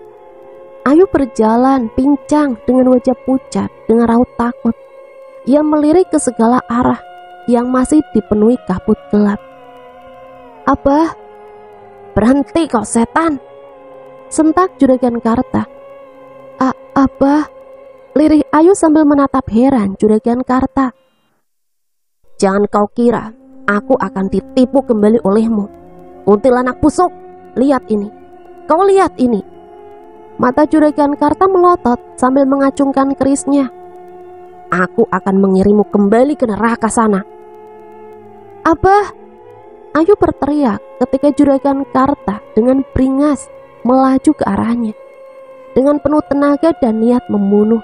Ayu berjalan pincang dengan wajah pucat dengan raut takut. Ia melirik ke segala arah yang masih dipenuhi kabut gelap. Abah, berhenti kau setan, sentak Juragan Karta. Abah, lirih Ayu sambil menatap heran Juragan Karta. Jangan kau kira aku akan ditipu kembali olehmu. Kuntilanak busuk, lihat ini. Kau lihat ini. Mata Juragan Karta melotot sambil mengacungkan kerisnya. Aku akan mengirimmu kembali ke neraka sana. Abah, Ayu berteriak ketika Juragan Karta dengan beringas melaju ke arahnya. Dengan penuh tenaga dan niat membunuh,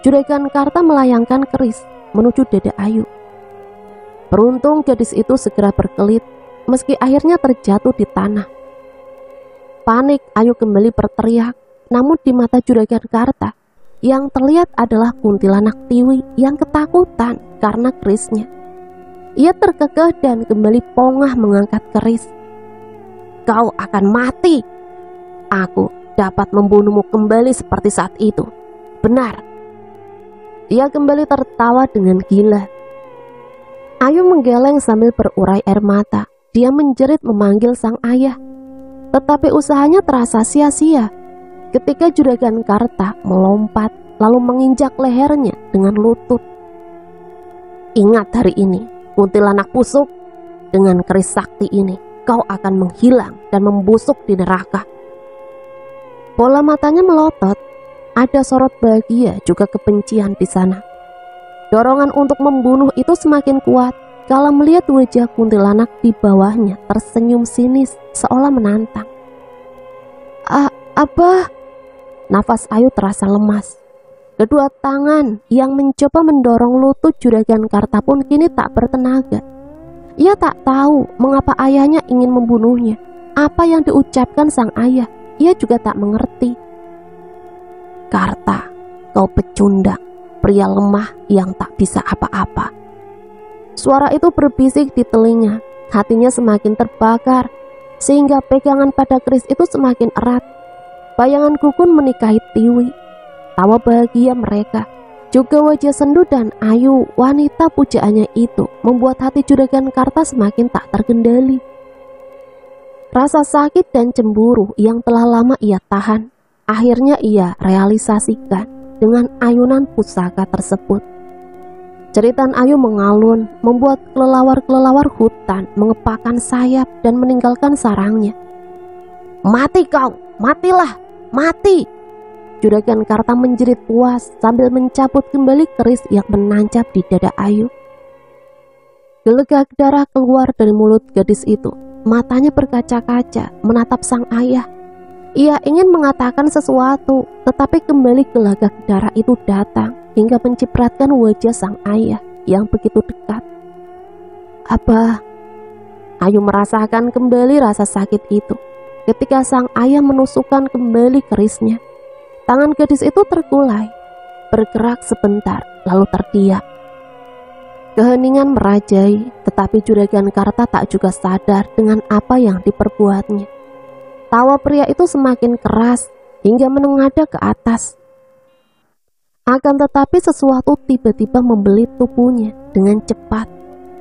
Juragan Karta melayangkan keris menuju dada Ayu. Beruntung gadis itu segera berkelit meski akhirnya terjatuh di tanah. Panik, Ayu kembali berteriak, namun di mata Juragan Karta yang terlihat adalah kuntilanak Tiwi yang ketakutan karena kerisnya. Ia terkekeh dan kembali pongah mengangkat keris. Kau akan mati. Aku dapat membunuhmu kembali seperti saat itu. Benar. Ia kembali tertawa dengan gila. Ayu menggeleng sambil berurai air mata. Dia menjerit memanggil sang ayah. Tetapi usahanya terasa sia-sia ketika Juragan Karta melompat lalu menginjak lehernya dengan lutut. Ingat hari ini, kuntilanak busuk, dengan keris sakti ini kau akan menghilang dan membusuk di neraka. Bola matanya melotot, ada sorot bahagia juga kebencian di sana. Dorongan untuk membunuh itu semakin kuat kala melihat wajah kuntilanak di bawahnya tersenyum sinis seolah menantang. Abah, nafas Ayu terasa lemas. Kedua tangan yang mencoba mendorong lutut Juragan Karta pun kini tak bertenaga. Ia tak tahu mengapa ayahnya ingin membunuhnya. Apa yang diucapkan sang ayah, ia juga tak mengerti. Karta, kau pecundang, pria lemah yang tak bisa apa-apa. Suara itu berbisik di telinga. Hatinya semakin terbakar sehingga pegangan pada keris itu semakin erat. Bayangan Kukun menikahi Tiwi, tawa bahagia mereka, juga wajah sendu dan Ayu, wanita pujaannya itu, membuat hati Juragan Karta semakin tak terkendali. Rasa sakit dan cemburu yang telah lama ia tahan, akhirnya ia realisasikan dengan ayunan pusaka tersebut. Jeritan Ayu mengalun, membuat kelelawar-kelelawar hutan mengepakkan sayap dan meninggalkan sarangnya. Mati kau, matilah, mati! Juragan Karta menjerit puas sambil mencabut kembali keris yang menancap di dada Ayu. Gelegak darah keluar dari mulut gadis itu. Matanya berkaca-kaca menatap sang ayah. Ia ingin mengatakan sesuatu, tetapi kembali gelagak darah itu datang. hingga mencipratkan wajah sang ayah yang begitu dekat. "Abah." Ayu merasakan kembali rasa sakit itu ketika sang ayah menusukkan kembali kerisnya. Tangan gadis itu terkulai, bergerak sebentar, lalu terdiam. Keheningan merajai, tetapi Juragan Karta tak juga sadar dengan apa yang diperbuatnya. Tawa pria itu semakin keras hingga menengadah ke atas. Akan tetapi sesuatu tiba-tiba membelit tubuhnya dengan cepat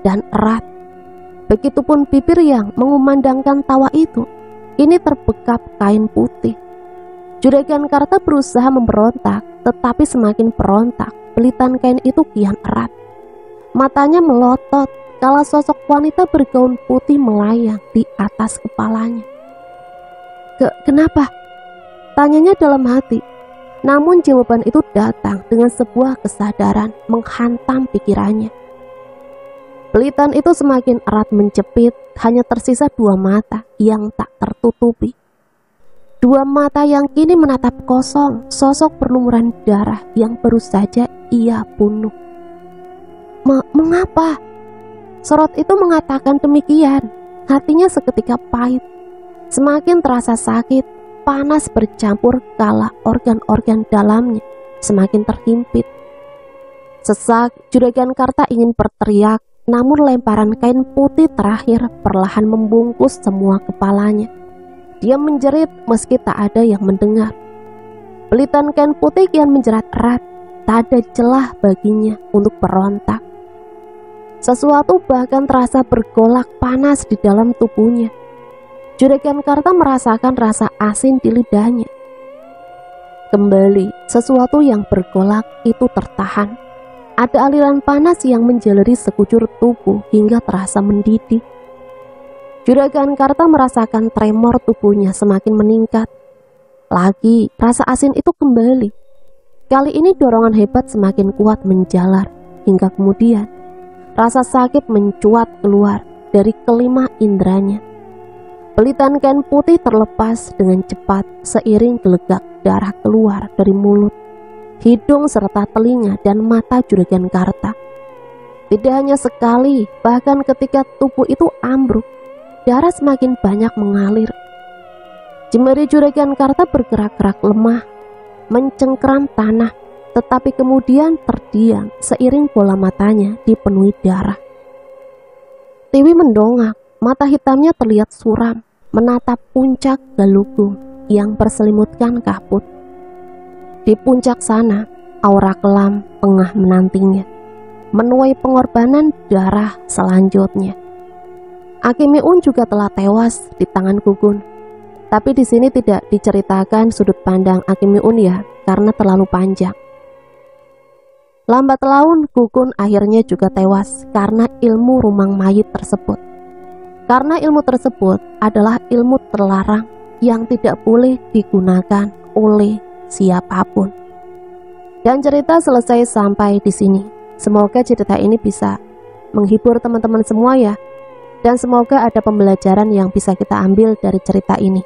dan erat. Begitupun bibir yang mengumandangkan tawa itu, ini terbekap kain putih. Juragan Karta berusaha memberontak, tetapi semakin berontak, belitan kain itu kian erat. Matanya melotot kala sosok wanita bergaun putih melayang di atas kepalanya. Kenapa? Tanyanya dalam hati. Namun jawaban itu datang dengan sebuah kesadaran menghantam pikirannya. Belitan itu semakin erat menjepit, hanya tersisa dua mata yang tak tertutupi. Dua mata yang kini menatap kosong sosok berlumuran darah yang baru saja ia bunuh. Mengapa? Sorot itu mengatakan demikian. Hatinya seketika pahit. Semakin terasa sakit, panas bercampur kala organ-organ dalamnya semakin terhimpit. Sesak, Juragan Karta ingin berteriak, namun lemparan kain putih terakhir perlahan membungkus semua kepalanya. Dia menjerit meski tak ada yang mendengar. Belitan kain putih kian menjerat erat, tak ada celah baginya untuk berontak. Sesuatu bahkan terasa bergolak panas di dalam tubuhnya. Juragan Karta merasakan rasa asin di lidahnya. Kembali, sesuatu yang bergolak itu tertahan. Ada aliran panas yang menjalari sekujur tubuh hingga terasa mendidih. Juragan Karta merasakan tremor tubuhnya semakin meningkat. Lagi, rasa asin itu kembali. Kali ini dorongan hebat semakin kuat menjalar, hingga kemudian rasa sakit mencuat keluar dari kelima inderanya. Belitan kain putih terlepas dengan cepat seiring gelegak darah keluar dari mulut, hidung serta telinga dan mata Juragan Karta. Tidak hanya sekali, bahkan ketika tubuh itu ambruk, darah semakin banyak mengalir. Jemari Juragan Karta bergerak-gerak lemah, mencengkeram tanah, tetapi kemudian terdiam seiring bola matanya dipenuhi darah. Tiwi mendongak, mata hitamnya terlihat suram, menatap puncak Galunggung yang berselimutkan kabut. Di puncak sana, aura kelam tengah menantinya, menuai pengorbanan darah selanjutnya. Aki Miun juga telah tewas di tangan Gugun. Tapi di sini tidak diceritakan sudut pandang Aki Miun ya, karena terlalu panjang. Lambat laun Gugun akhirnya juga tewas karena ilmu rumang mayit tersebut. Karena ilmu tersebut adalah ilmu terlarang yang tidak boleh digunakan oleh siapapun. Dan cerita selesai sampai di sini. Semoga cerita ini bisa menghibur teman-teman semua ya. Dan semoga ada pembelajaran yang bisa kita ambil dari cerita ini.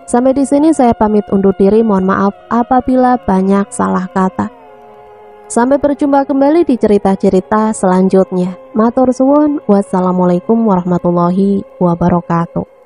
Sampai di sini saya pamit undur diri. Mohon maaf apabila banyak salah kata. Sampai berjumpa kembali di cerita-cerita selanjutnya. Matur suwun. Wassalamualaikum warahmatullahi wabarakatuh.